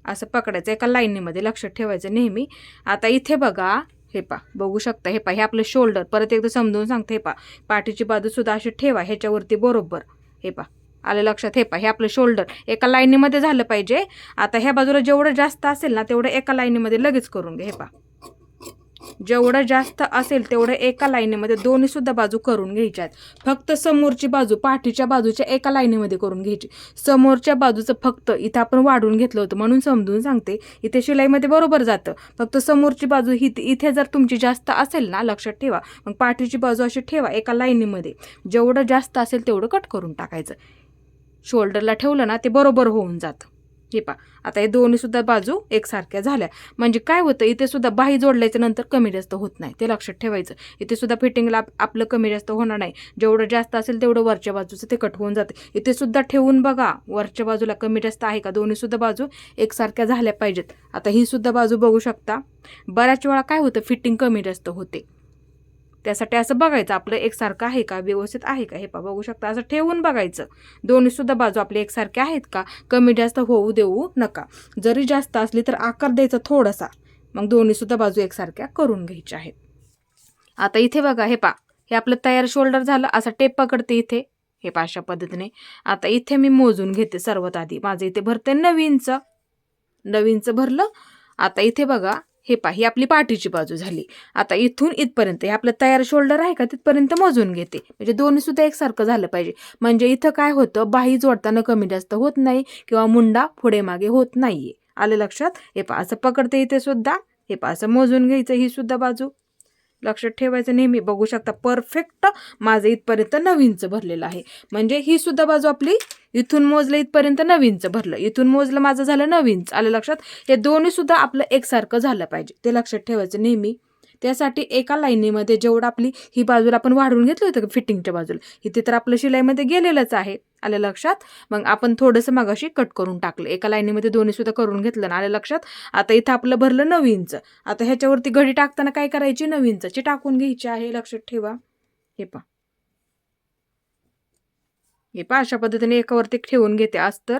असं पकडायचं एका लाईनीमध्ये, लक्षात ठेवायचं नेहमी. आता इथे बघा, हे पहा, बघू शकता. हे पहा, हे आपलं शोल्डर. परत एकदा समजून सांगते. हे पहा, पाठीची बाजू सुद्धा अशी ठेवा ह्याच्यावरती बरोबर. हे पहा, आलं लक्षात. हे पहा, हे आपलं शोल्डर एका लाईनीमध्ये झालं पाहिजे. आता ह्या बाजूला जेवढं जास्त असेल ना तेवढं एका लाईनीमध्ये लगेच करून घ्या. हे पहा, जेवढं जास्त असेल तेवढं एका लाईनीमध्ये दोन्ही सुद्धा बाजू करून घ्यायच्या आहेत. फक्त समोरची बाजू पाठीच्या बाजूच्या एका लाईनीमध्ये करून घ्यायची. समोरच्या बाजूचं फक्त इथं आपण वाढून घेतलं होतं म्हणून समजून सांगते. इथे शिलाईमध्ये बरोबर जातं. फक्त समोरची बाजू इथे जर तुमची जास्त असेल ना, लक्षात ठेवा, मग पाठीची बाजू अशी ठेवा एका लाईनीमध्ये. जेवढं जास्त असेल तेवढं कट करून टाकायचं. शोल्डरला ठेवलं ना ते बरोबर होऊन जातं. हे पहा, आता हे दोन्ही सुद्धा बाजू एकसारख्या झाल्या. म्हणजे काय होतं, इथे सुद्धा बाही जोडल्याच्या नंतर कमी जास्त होत नाही. ते लक्षात ठेवायचं. इथे सुद्धा फिटिंगला आपलं कमी जास्त होणार नाही. जेवढं जास्त असेल तेवढं वरच्या बाजूचं ते कट होऊन जाते. इथे सुद्धा ठेवून बघा, वरच्या बाजूला कमी जास्त आहे का. दोन्ही सुद्धा बाजू एकसारख्या झाल्या पाहिजेत. आता ही सुद्धा बाजू बघू शकता. बऱ्याच वेळा काय होतं, फिटिंग कमी जास्त होते. त्यासाठी असं बघायचं आपलं एकसारखं आहे का, व्यवस्थित आहे का. हे पहा, बघू शकता, असं ठेवून बघायचं. दोन्ही सुद्धा बाजू आपले एकसारखे आहेत का, कमी जास्त होऊ देऊ नका. जरी जास्त असली तर आकार द्यायचा थोडासा, मग दोन्ही सुद्धा बाजू एकसारख्या करून घ्यायच्या आहेत. आता इथे बघा, हे पहा, हे आपलं तयार शोल्डर झालं. असा टेप पकडते इथे. हे पहा, अशा पद्धतीने. आता इथे मी मोजून घेते. सर्वात आधी माझं इथे भरते 9 इंच. 9 इंच भरलं. आता इथे बघा, हे पहा, ही आपली पाठीची बाजू झाली. आता इथून इथपर्यंत हे आपलं तयार शोल्डर आहे का तिथपर्यंत मोजून घेते. म्हणजे दोन्ही सुद्धा एकसारखं झालं पाहिजे. म्हणजे इथं काय होतं, बाही जोडताना कमी जास्त होत नाही किंवा मुंडा पुढे मागे होत नाहीये. आलं लक्षात. हे पहा, असं पकडते इथे सुद्धा. हे पहा, असं मोजून घ्यायचं. ही सुद्धा बाजू लक्षात ठेवायचं नेहमी. बघू शकता, परफेक्ट माझं इथपर्यंत 9 इंच भरलेलं आहे. म्हणजे ही सुद्धा बाजू आपली इथून मोजलं इथपर्यंत 9 इंच भरलं. इथून मोजलं माझं झालं 9 इंच. आलं लक्षात. हे दोन्ही सुद्धा आपलं एकसारखं झालं पाहिजे. ते लक्षात ठेवायचं नेहमी. त्यासाठी एका लाईनीमध्ये जेवढं आपली ही बाजूला आपण वाढवून घेतलं होतं फिटिंगच्या बाजूला, इथे तर आपलं शिलाईमध्ये गेलेलंच आहे. आलं लक्षात. मग आपण थोडंसं मगाशी कट करून टाकलं. एका लाईनीमध्ये दोन्ही सुद्धा करून घेतलं ना. आलं लक्षात. आता इथं आपलं भरलं 9 इंच. आता ह्याच्यावरती घडी टाकताना काय करायची, 9 इंचची टाकून घ्यायची आहे. लक्षात ठेवा. हे पहा, हे पहा, अशा पद्धतीने एकावरती ठेवून घेते अस्तर.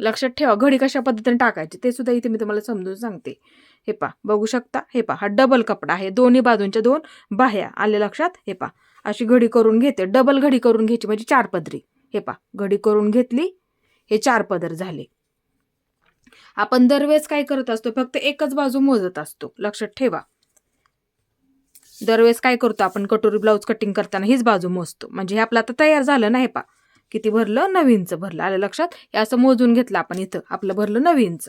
लक्षात ठेवा, घडी कशा पद्धतीने टाकायची ते सुद्धा इथे मी तुम्हाला समजून सांगते. हे पहा, बघू शकता. हे पहा, हा डबल कपडा आहे. दोन्ही बाजूंच्या 2 बाह्या. आले लक्षात. हे पहा, अशी घडी करून घेते. डबल घडी करून घ्यायची म्हणजे 4 पदरी. हे पहा, घडी करून घेतली. हे 4 पदर झाले. आपण दरवेळेस काय करत असतो, फक्त एकच बाजू मोजत असतो. लक्षात ठेवा, दरवेळेस काय करतो आपण, कटोरी ब्लाऊज कटिंग करताना हीच बाजू मोजतो. म्हणजे हे आपलं आता तयार झालं ना. हे पहा, किती भरलं, 9 इंच भरलं. आलं लक्षात. हे असं मोजून घेतलं आपण. इथं आपलं भरलं 9 इंच.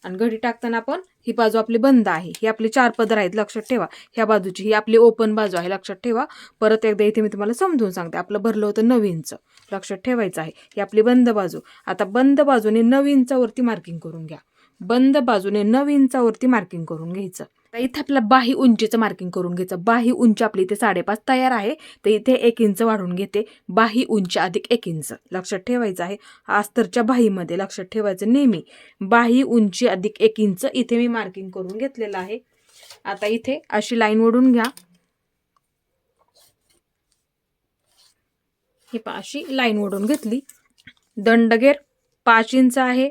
आणि घडी टाकताना आपण ही बाजू आपली बंद आहे. ही आपली 4 पदर आहेत. लक्षात ठेवा. ह्या बाजूची ही आपली ओपन बाजू आहे. लक्षात ठेवा. परत एकदा इथे मी तुम्हाला समजून सांगते. आपलं भरलं होतं 9 इंच. लक्षात ठेवायचं आहे. ही आपली बंद बाजू. आता बंद बाजूने 9 इंचावरती मार्किंग करून घ्या. बंद बाजूने 9 इंचावरती मार्किंग करून घ्यायचं. तर इथे आपल्याला बाही उंचीचं मार्किंग करून घ्यायचं. बाही उंची आपली इथे 5.5 तयार आहे, तर इथे 1 इंच वाढवून घेते. बाही उंची अधिक 1 इंच लक्षात ठेवायचं आहे. अस्तरच्या बाहीमध्ये लक्षात ठेवायचं नेहमी बाही उंची अधिक 1 इंच इथे मी मार्किंग करून घेतलेलं आहे. आता इथे अशी लाईन ओढून घ्या. ही अशी लाईन ओढून घेतली. दंडगेर 5 इंच आहे.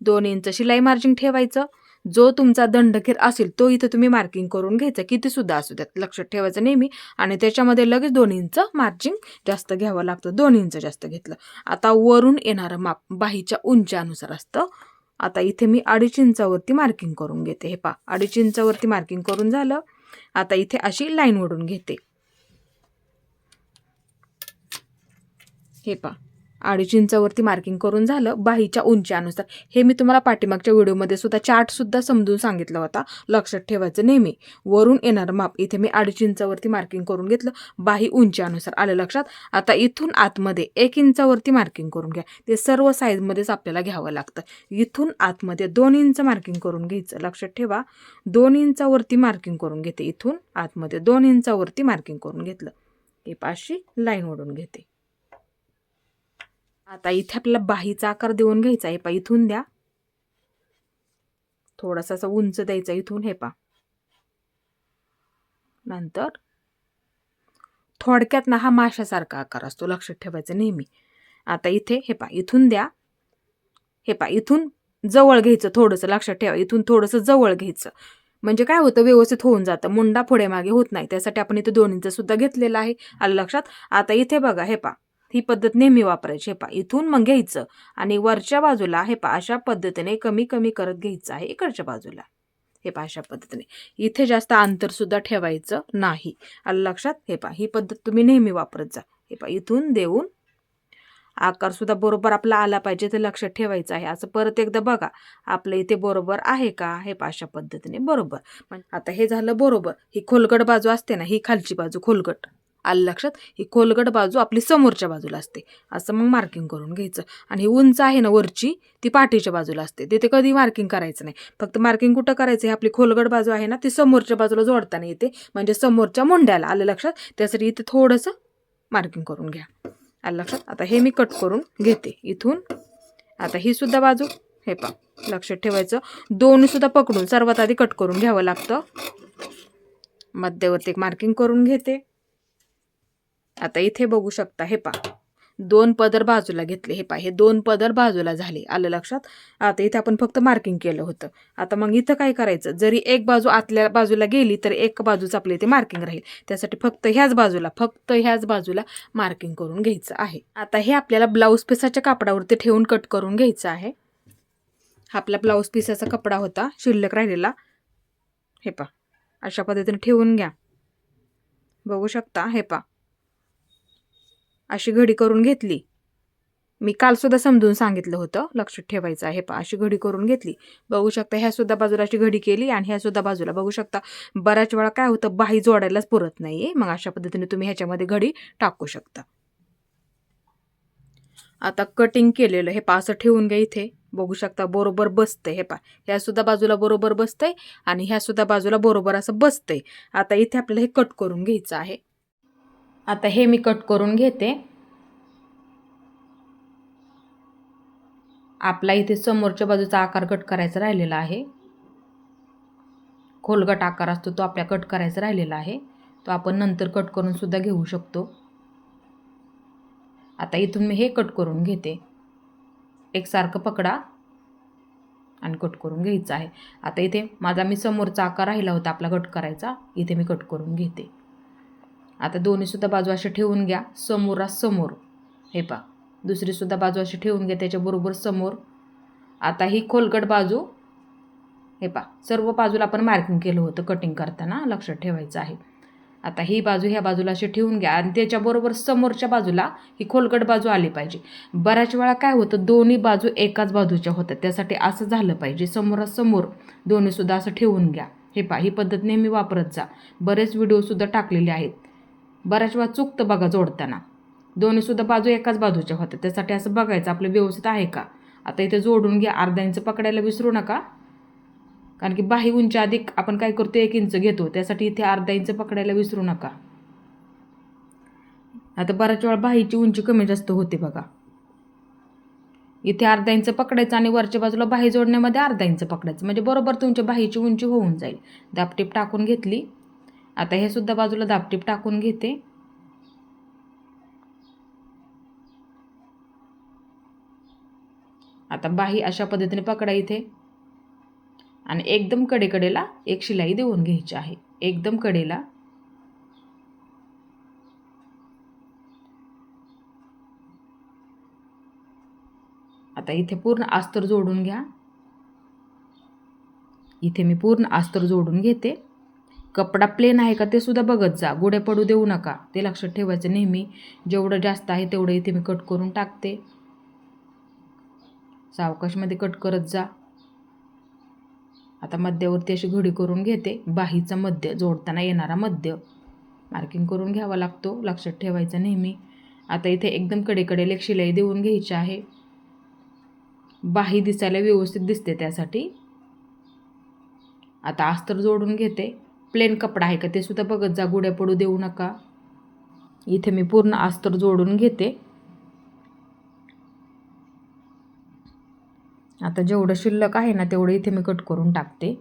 2 इंच शिलाई मार्जिन ठेवायचं. जो तुमचा दंडगेर असेल तो इथे तुम्ही मार्किंग करून घ्यायचा, किती सुद्धा असू द्यात लक्षात ठेवायचं नेहमी. आणि त्याच्यामध्ये लगेच 2 इंच मार्जिन जास्त घ्यावं लागतं. 2 इंच जास्त घेतलं. आता वरून येणारं माप बाहीच्या उंचीनुसार असतं. आता इथे मी 2.5 इंचावरती मार्किंग करून घेते. हे 2.5 इंचावरती मार्किंग करून झालं. आता इथे अशी लाईन ओढून घेते. हे 2.5 इंचावरती मार्किंग करून झालं. बाहीच्या उंचीनुसार हे मी तुम्हाला पाठीमागच्या व्हिडिओमध्ये सुद्धा चार्ट सुद्धा समजून सांगितलं होता. लक्षात ठेवायचं नेहमी वरून येणारं माप इथे मी 2.5 इंचावरती मार्किंग करून घेतलं. बाही उंचीनुसार आलं लक्षात. आता इथून आतमध्ये 1 इंचावरती मार्किंग करून घ्या. ते सर्व साईजमध्येच आपल्याला घ्यावं लागतं. इथून आतमध्ये 2 इंच मार्किंग करून घ्यायचं. लक्षात ठेवा 2 इंचावरती मार्किंग करून घेते. इथून आतमध्ये 2 इंचावरती मार्किंग करून घेतलं. हे अशी लाईन ओढून घेते. आता इथे आपल्याला बाहीचा आकार देऊन घ्यायचा आहे. इथून द्या. थोडासा असा उंच द्यायचा इथून. हे नंतर थोडक्यात ना हा माशासारखा आकार असतो. लक्षात ठेवायचं नेहमी. आता इथे हे इथून द्या. हे इथून जवळ घ्यायचं थोडंसं. लक्षात ठेवा इथून थोडंसं जवळ घ्यायचं. म्हणजे काय होतं व्यवस्थित होऊन जातं. मुंडा पुढे मागे होत नाही. त्यासाठी आपण इथे 2 इंच सुद्धा घेतलेला आहे. आलं लक्षात. आता इथे बघा हे ही पद्धत नेहमी वापरायची. इथून मग घ्यायचं आणि वरच्या बाजूला हे अशा पद्धतीने कमी कमी करत घ्यायचं आहे इकडच्या बाजूला. हे अशा पद्धतीने. इथे जास्त अंतर सुद्धा ठेवायचं नाही. आलं लक्षात. हे ही पद्धत तुम्ही नेहमी वापरत जा. हे इथून देऊन आकार सुद्धा बरोबर आपला आला पाहिजे ते लक्षात ठेवायचं आहे. असं परत एकदा बघा आपलं इथे बरोबर आहे का. हे अशा पद्धतीने बरोबर. आता हे झालं बरोबर. ही खोलगट बाजू असते ना, ही खालची बाजू खोलगट. आलं लक्षात. ही खोलगट बाजू आपली समोरच्या बाजूला असते. असं मग मार्किंग करून घ्यायचं. आणि ही उंच आहे ना वरची ती पाठीच्या बाजूला असते. तिथे कधी मार्किंग करायचं नाही. फक्त मार्किंग कुठं करायचं. ही आपली खोलगट बाजू आहे ना ती समोरच्या बाजूला जोडताना येते. म्हणजे समोरच्या मुंड्याला. आलं लक्षात. त्यासाठी इथे थोडंसं मार्किंग करून घ्या. आलं लक्षात. आता हे मी कट करून घेते इथून. आता ही सुद्धा बाजू हे लक्षात ठेवायचं. दोन्ही सुद्धा पकडून सर्वात आधी कट करून घ्यावं लागतं. मध्यवर्ती एक मार्किंग करून घेते. आता इथे बघू शकता. हे 2 पदर बाजूला घेतले. हे 2 पदर बाजूला झाले. आलं लक्षात. आता इथे आपण फक्त मार्किंग केलं होतं. आता मग इथं काय करायचं. जरी एक बाजू आतल्या बाजूला गेली तर एक बाजूच आपल्या इथे मार्किंग राहील. त्यासाठी फक्त ह्याच बाजूला मार्किंग करून घ्यायचं आहे. आता हे आपल्याला ब्लाऊज पिसाच्या कापडावरती ठेवून कट करून घ्यायचं आहे. हा आपला ब्लाऊज पिसाचा कपडा होता शिल्लक राहिलेला. हे अशा पद्धतीने ठेवून घ्या. बघू शकता. हे अशी घडी करून घेतली. मी काल सुद्धा समजून सांगितलं होतं. लक्षात ठेवायचं आहे. अशी घडी करून घेतली. बघू शकता. ह्या सुद्धा बाजूला अशी घडी केली आणि ह्या सुद्धा बाजूला बघू शकता. बऱ्याच वेळा काय होतं बाही जोडायलाच पुरत नाहीये. मग अशा पद्धतीने तुम्ही ह्याच्यामध्ये घडी टाकू शकता. आता कटिंग केलेलं हे असं ठेवून घ्या. इथे बघू शकता बरोबर बसतंय. हे ह्या सुद्धा बाजूला बरोबर बसतंय आणि ह्या सुद्धा बाजूला बरोबर असं बसतंय. आता इथे आपल्याला हे कट करून घ्यायचं आहे. आता हे मी कट करून घेते. आपला इथे समोरच्या बाजूचा आकार कट करायचा राहिलेला आहे. खोलगट आकार असतो तो आपल्या कट करायचा राहिलेला आहे. तो आपण नंतर कट करून सुद्धा घेऊ शकतो. आता इथून मी हे कट करून घेते. एकसारखं पकडा आणि कट करून घ्यायचं आहे. आता इथे माझा मी समोरचा आकार राहिला होता आपला कट करायचा. इथे मी कट करून घेते. आता दोन्ही सुद्धा बाजू अशी ठेवून घ्या समोरासमोर. हे दुसरी सुद्धा बाजू अशी ठेवून घ्या त्याच्याबरोबर समोर. आता ही खोलगट बाजू हे सर्व बाजूला आपण मार्किंग केलं होतं कटिंग करताना. लक्षात ठेवायचं आहे. आता ही बाजू ह्या बाजूला अशी ठेवून घ्या आणि त्याच्याबरोबर समोरच्या बाजूला ही खोलगट बाजू आली पाहिजे. बऱ्याच वेळा काय होतं दोन्ही बाजू एकाच बाजूच्या होतात. त्यासाठी असं झालं पाहिजे. समोरासमोर दोन्ही सुद्धा असं ठेवून घ्या. हे ही पद्धत नेहमी वापरत जा. बरेच व्हिडिओ सुद्धा टाकलेले आहेत. बऱ्याच वेळा चुकतं बघा जोडताना. दोन्ही सुद्धा बाजू एकाच बाजूच्या होत्या. त्यासाठी असं बघायचं आपलं व्यवस्थित आहे का. आता इथे जोडून घ्या. अर्धा इंच पकडायला विसरू नका. कारण की बाही उंची अधिक आपण काय करतो 1 इंच घेतो, त्यासाठी इथे अर्धा इंच पकडायला विसरू नका. आता बऱ्याच वेळा बाहीची उंची कमी जास्त होते बघा. इथे अर्धा इंच पकडायचं आणि वरच्या बाजूला बाही जोडण्यामध्ये अर्धा इंच पकडायचं, म्हणजे बरोबर तुमच्या बाहीची उंची होऊन जाईल. दाबटीप टाकून घेतली. आता हे सुद्धा बाजूला दाबटीप टाकून घेते. आता बाही अशा पद्धतीने पकडा इथे आणि एकदम कडेकडेला एक शिलाई देऊन घ्यायची आहे, एकदम कडेला. आता इथे पूर्ण अस्तर जोडून घ्या. इथे मी पूर्ण अस्तर जोडून घेते. कपडा प्लेन आहे का ते सुद्धा बघत जा, गुड्या पडू देऊ नका, ते लक्षात ठेवायचं नेहमी. जेवढं जास्त आहे तेवढं इथे मी कट करून टाकते. सावकाशमध्ये कट करत जा. आता मध्यावरती अशी घडी करून घेते. बाहीचा मध्य जोडताना येणारा मध्य मार्किंग करून घ्यावा लागतो, लक्षात ठेवायचं नेहमी. आता इथे एकदम कडेकडेला एक शिलाई देऊन घ्यायची आहे. बाही दिसायला व्यवस्थित दिसते त्यासाठी. आता अस्तर जोडून घेते. प्लेन कपडा आहे का ते सुद्धा बघत जा, गुड्या पडू देऊ नका. इथे मी पूर्ण अस्तर जोडून घेते. आता जेवढं शिल्लक आहे ना तेवढं इथे मी कट करून टाकते.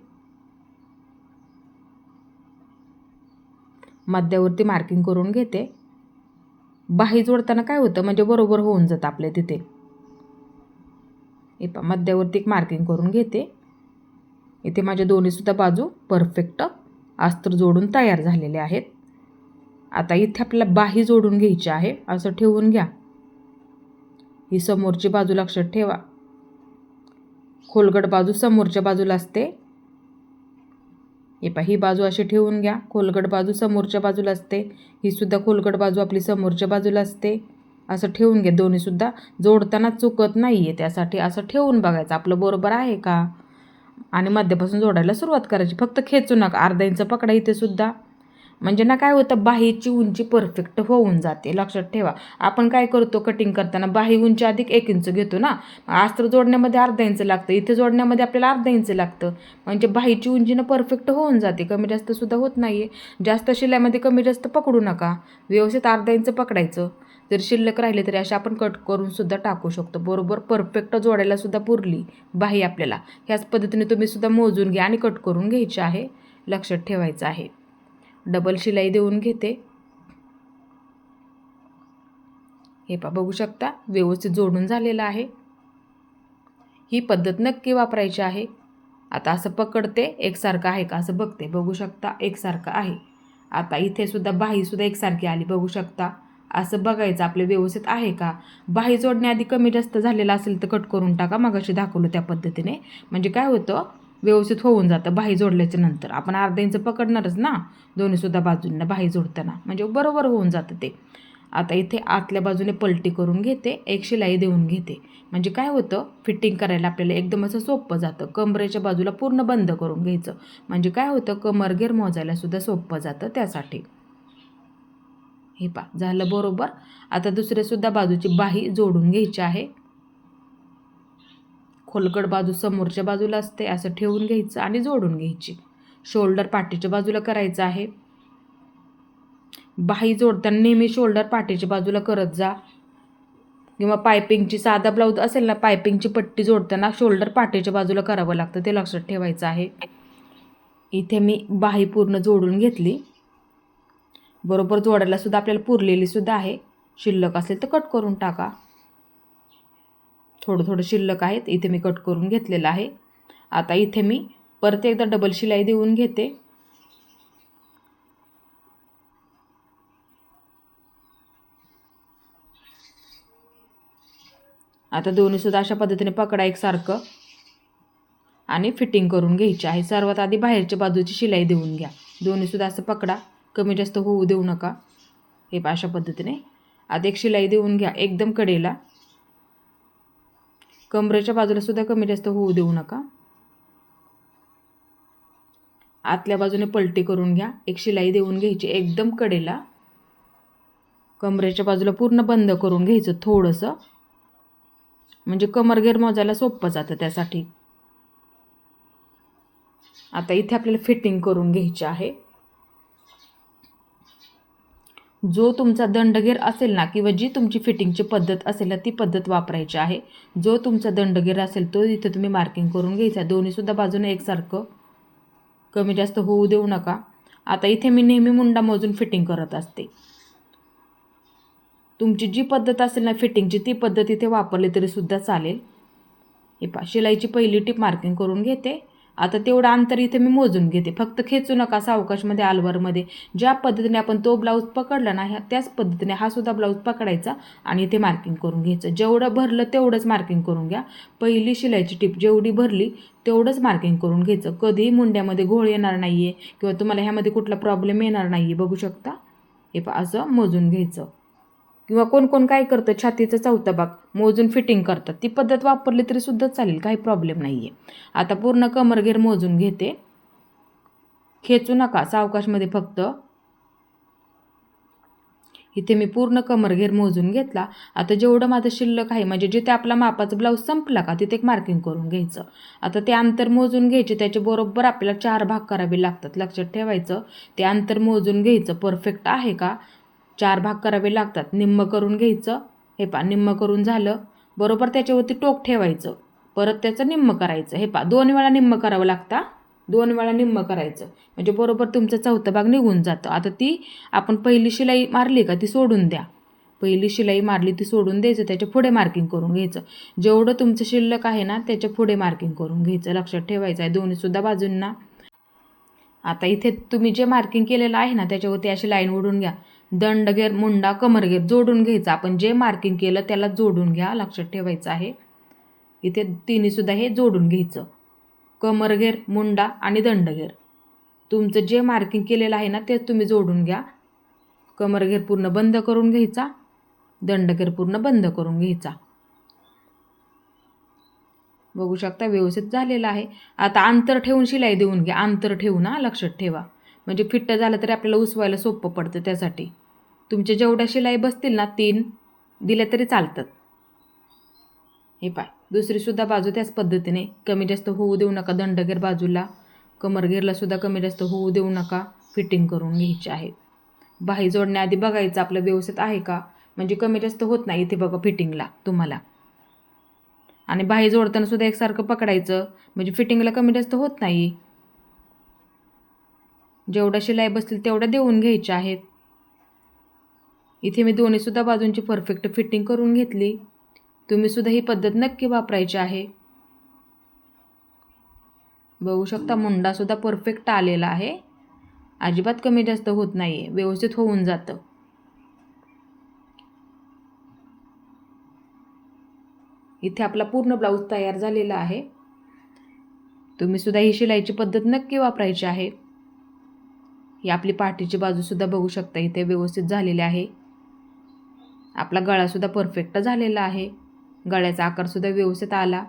मध्यावरती मार्किंग करून घेते. बाही जोडताना काय होतं, म्हणजे बरोबर होऊन जातं आपल्या तिथे. मध्यावरती एक मार्किंग करून घेते. इथे माझ्या दोन्हीसुद्धा बाजू परफेक्ट अस्तर जोडून तयार झालेले आहेत. आता इथे आपल्याला बाही जोडून घ्यायची आहे. असं ठेवून घ्या. ही समोरची बाजू लक्षात ठेवा. खोलगट बाजू समोरच्या बाजूला असते. ही बाजू अशी ठेवून घ्या. खोलगट बाजू समोरच्या बाजूला असते. ही सुद्धा खोलगट बाजू आपली समोरच्या बाजूला असते. असं ठेवून घ्या. दोन्हीसुद्धा जोडताना चुकत नाही आहे, त्यासाठी असं ठेवून बघायचं आपलं बरोबर आहे का. आणि मध्यापासून जोडायला सुरुवात करायची. फक्त खेचू नका. अर्धा इंच पकडा इथे सुद्धा, म्हणजे ना काय होतं, बाहीची उंची परफेक्ट होऊन जाते. लक्षात ठेवा. आपण काय करतो कटिंग करताना, बाही उंची अधिक 1 इंच घेतो ना, अस्तर जोडण्यामध्ये अर्धा इंच लागतं, इथे जोडण्यामध्ये आपल्याला अर्धा इंच लागतं, म्हणजे बाहीची उंचीनं परफेक्ट होऊन जाते. कमी जास्त सुद्धा होत नाही आहे. जास्त शिलाईमध्ये कमी जास्त पकडू नका. व्यवस्थित अर्धा इंच पकडायचं. जर शिल्लक राहिले तरी अशा आपण कट करून सुद्धा टाकू शकतो. बरोबर परफेक्ट जोडायला सुद्धा पुरली बाही आपल्याला. ह्याच पद्धतीने तुम्ही सुद्धा मोजून घ्या आणि कट करून घ्यायची आहे. लक्षात ठेवायचं आहे. डबल शिलाई देऊन घेते. हे बघू शकता व्यवस्थित जोडून झालेलं आहे. ही पद्धत नक्की वापरायची आहे. आता असं पकडते, एकसारखं आहे का असं बघते. बघू शकता एकसारखं आहे. आता इथे सुद्धा बाही सुद्धा एकसारखी आली, बघू शकता. असं बघायचं आपलं व्यवस्थित आहे का. बाही जोडण्याआधी कमी जास्त झालेलं असेल तर कट करून टाका, मगाशी दाखवलं त्या पद्धतीने. म्हणजे काय होतं, व्यवस्थित होऊन जातं. बाही जोडल्याच्या नंतर आपण अर्धा इंच पकडणारच ना दोन्हीसुद्धा बाजूंना बाही जोडताना, म्हणजे बरोबर होऊन जातं ते. आता इथे आतल्या बाजूने पलटी करून घेते. एक शिलाई देऊन घेते, म्हणजे काय होतं, फिटिंग करायला आपल्याला एकदम असं सोपं जातं. कमरेच्या बाजूला पूर्ण बंद करून घ्यायचं, म्हणजे काय होतं, कमरगेर मोजायला सुद्धा सोपं जातं त्यासाठी. हे झालं बरोबर. आता दुसऱ्यासुद्धा बाजूची बाही जोडून घ्यायची आहे. खोलगट बाजू समोरच्या बाजूला असते, असं ठेवून घ्यायचं आणि जोडून घ्यायची. शोल्डर पाठीच्या बाजूला करायचं आहे. बाही जोडताना नेहमी शोल्डर पाठीच्या बाजूला करत जा. किंवा पायपिंगची साधा ब्लाऊज असेल ना, पायपिंगची पट्टी जोडताना शोल्डर पाठीच्या बाजूला करावं लागतं, ते लक्षात ठेवायचं आहे. इथे मी बाही पूर्ण जोडून घेतली. बरोबर जोडायला सुद्धा आपल्याला पुरलेली सुद्धा आहे. शिल्लक असेल तर कट करून टाका. थोडं थोडं शिल्लक आहेत, इथे मी कट करून घेतलेलं आहे. आता इथे मी परत एकदा डबल शिलाई देऊन घेते. आता दोन्हीसुद्धा अशा पद्धतीने पकडा एकसारखं आणि फिटिंग करून घ्यायची आहे. सर्वात आधी बाहेरच्या बाजूची शिलाई देऊन घ्या. दोन्हीसुद्धा असं पकडा, कमी जास्त होऊ देऊ नका. हे अशा पद्धतीने आता एक शिलाई देऊन घ्या एकदम कडेला. कमरेच्या बाजूला सुद्धा कमी जास्त होऊ देऊ नका. आतल्या बाजूने पलटी करून घ्या. एक शिलाई देऊन घ्यायची एकदम कडेला. कमरेच्या बाजूला पूर्ण बंद करून घ्यायचं थोडंसं, म्हणजे कमरघेर मोजायला सोपं जातं त्यासाठी. आता इथे आपल्याला फिटिंग करून घ्यायची आहे. जो तुमचा दंडगेर असेल ना किंवा जी तुमची फिटिंगची पद्धत असेल ना ती पद्धत वापरायची आहे. जो तुमचा दंडगेर असेल तो इथे तुम्ही मार्किंग करून घ्यायचा. दोन्हीसुद्धा बाजूने एकसारखं, कमी जास्त होऊ देऊ नका. आता इथे मी नेहमी मुंडा मोजून फिटिंग करत असते. तुमची जी पद्धत असेल ना फिटिंगची ती पद्धत इथे वापरली तरी सुद्धा चालेल. हे पहा, शिलाईची पहिली टिप मार्किंग करून घेते. आता तेवढं अंतर इथे मी मोजून घेते. फक्त खेचू नका सावकाशमध्ये, आलवरमध्ये. ज्या पद्धतीने आपण तो ब्लाऊज पकडला ना त्याच पद्धतीने हा सुद्धा ब्लाऊज पकडायचा आणि इथे मार्किंग करून घ्यायचं. जेवढं भरलं तेवढंच मार्किंग करून घ्या. पहिली शिलाईची टिप जेवढी भरली तेवढंच मार्किंग करून घ्यायचं. कधीही मुंड्यामध्ये घोळ येणार नाही आहे किंवा तुम्हाला ह्यामध्ये कुठला प्रॉब्लेम येणार नाही आहे. बघू शकता, हे पहा असं मोजून घ्यायचं. किंवा कोण कोण काय करतं, छातीचा चौथा भाग मोजून फिटिंग करतात. ती पद्धत वापरली तरी सुद्धा चालेल, काही प्रॉब्लेम नाही आहे. आता पूर्ण कमरघेर मोजून घेते. खेचू नका, सावकाशमध्ये फक्त. इथे मी पूर्ण कमरघेर मोजून घेतला. आता जेवढं माझं शिल्लक आहे म्हणजे जिथे आपला मापाचा ब्लाऊज संपला का तिथे एक मार्किंग करून घ्यायचं. आता ते अंतर मोजून घ्यायचे. त्याचे बरोबर आपल्याला 4 भाग करावे लागतात. लक्षात ठेवायचं, ते अंतर मोजून घ्यायचं. परफेक्ट आहे का, 4 भाग करावे लागतात. निम्म करून घ्यायचं. हे पहा, निम्म करून झालं. बरोबर त्याच्यावरती टोक ठेवायचं. परत त्याचं निम्म करायचं. हे पहा, 2 वेळा निम्म करावं लागतं. 2 वेळा निम्म करायचं म्हणजे बरोबर तुमचा चौथा भाग निघून जातं. आता ती आपण पहिली शिलाई मारली का ती सोडून द्या. पहिली शिलाई मारली ती सोडून द्यायचं. त्याच्या पुढे मार्किंग करून घ्यायचं. जेवढं तुमचं शिल्लक आहे ना त्याच्या पुढे मार्किंग करून घ्यायचं. लक्षात ठेवायचं आहे दोन्हीसुद्धा बाजूंना. आता इथे तुम्ही जे मार्किंग केलेलं आहे ना त्याच्यावरती अशी लाईन ओढून घ्या. दंडगेर, मुंडा, कमरगेर जोडून घ्यायचं. आपण जे मार्किंग केलं त्याला जोडून घ्या. लक्षात ठेवायचं आहे, इथे तिन्हीसुद्धा हे जोडून घ्यायचं. कमरघेर, मुंडा आणि दंडघेर. तुमचं जे मार्किंग केलेलं आहे ना तेच तुम्ही जोडून घ्या. कमरघेर पूर्ण बंद करून घ्यायचा. दंडघेर पूर्ण बंद करून घ्यायचा. बघू शकता व्यवस्थित झालेलं आहे. आता अंतर ठेवून शिलाई देऊन घ्या. अंतर ठेवून, लक्षात ठेवा, म्हणजे फिट्ट झालं तरी आपल्याला उसवायला सोपं पडतं. त्यासाठी तुमच्या जेवढ्या शिलाई बसतील ना 3 दिल्या तरी चालतात. हे पाय, दुसरीसुद्धा बाजू त्याच पद्धतीने कमी जास्त होऊ देऊ नका. दंडघेर बाजूला, कमरघेरला सुद्धा कमी जास्त होऊ देऊ नका. फिटिंग करून घ्यायची आहे. बाही जोडण्याआधी बघायचं आपलं व्यवस्थित आहे का, म्हणजे कमी जास्त होत नाही. इथे बघा फिटिंगला तुम्हाला. आणि बाही जोडताना सुद्धा एकसारखं पकडायचं म्हणजे फिटिंगला कमी जास्त होत नाही. जेवढ्या शिलाई बसतील तेवढ्या देऊन घ्यायच्या आहेत. इथे मी दोन्हीसुद्धा बाजूंची परफेक्ट फिटिंग करून घेतली. तुम्ही सुद्धा ही पद्धत नक्की वापरायची आहे. बघू शकता मुंडासुद्धा परफेक्ट आलेला आहे. अजिबात कमी जास्त होत नाही आहे, व्यवस्थित होऊन जातं. इथे आपला पूर्ण ब्लाऊज तयार झालेला आहे. तुम्ही सुद्धा ही शिलाईची पद्धत नक्की वापरायची आहे. ही आपली पाठीची बाजूसुद्धा बघू शकता इथे व्यवस्थित झालेली आहे. आपला गळासुद्धा परफेक्ट झालेला आहे. गळ्याचा आकारसुद्धा व्यवस्थित आला.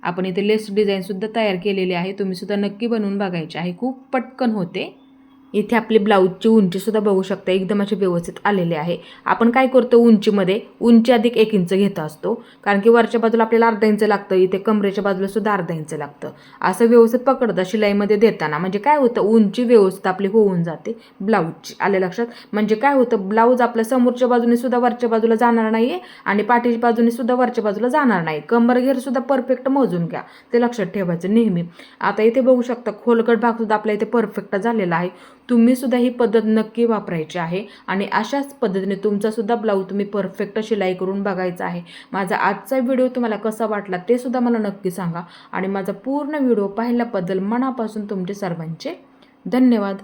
आपण इथे लेस डिझाईनसुद्धा तयार केलेली आहे. तुम्हीसुद्धा नक्की बनवून बघायचे आहे. खूप पटकन होते. इथे आपली ब्लाऊजची उंचीसुद्धा बघू शकता एकदम अशी व्यवस्थित आलेली आहे. आपण काय करतो, उंचीमध्ये उंची अधिक 1 इंच घेत असतो, कारण की वरच्या बाजूला आपल्याला अर्धा इंच लागतं. इथे कमरेच्या बाजूला सुद्धा अर्धा इंच लागतं. असं व्यवस्थित पकडता शिलाईमध्ये देताना म्हणजे काय होतं, उंची व्यवस्थित आपली होऊन जाते ब्लाऊजची. आले लक्षात. म्हणजे काय होतं, ब्लाऊज आपल्या समोरच्या बाजूने सुद्धा वरच्या बाजूला जाणार नाही आहे आणि पाठीच्या बाजूने सुद्धा वरच्या बाजूला जाणार नाही. कमरघेरसुद्धा परफेक्ट मोजून घ्या, ते लक्षात ठेवायचं नेहमी. आता इथे बघू शकता खोलगट भागसुद्धा आपल्या इथे परफेक्ट झालेला आहे. तुम्ही सुद्धा ही पद्धत नक्की वापरायची आहे आणि अशाच पद्धतीने तुमचासुद्धा ब्लाऊज तुम्ही परफेक्ट शिलाई करून बघायचा आहे. माझा आजचा व्हिडिओ तुम्हाला कसा वाटला ते सुद्धा मला नक्की सांगा आणि माझा पूर्ण व्हिडिओ पाहिल्याबद्दल मनापासून तुमचे सर्वांचे धन्यवाद.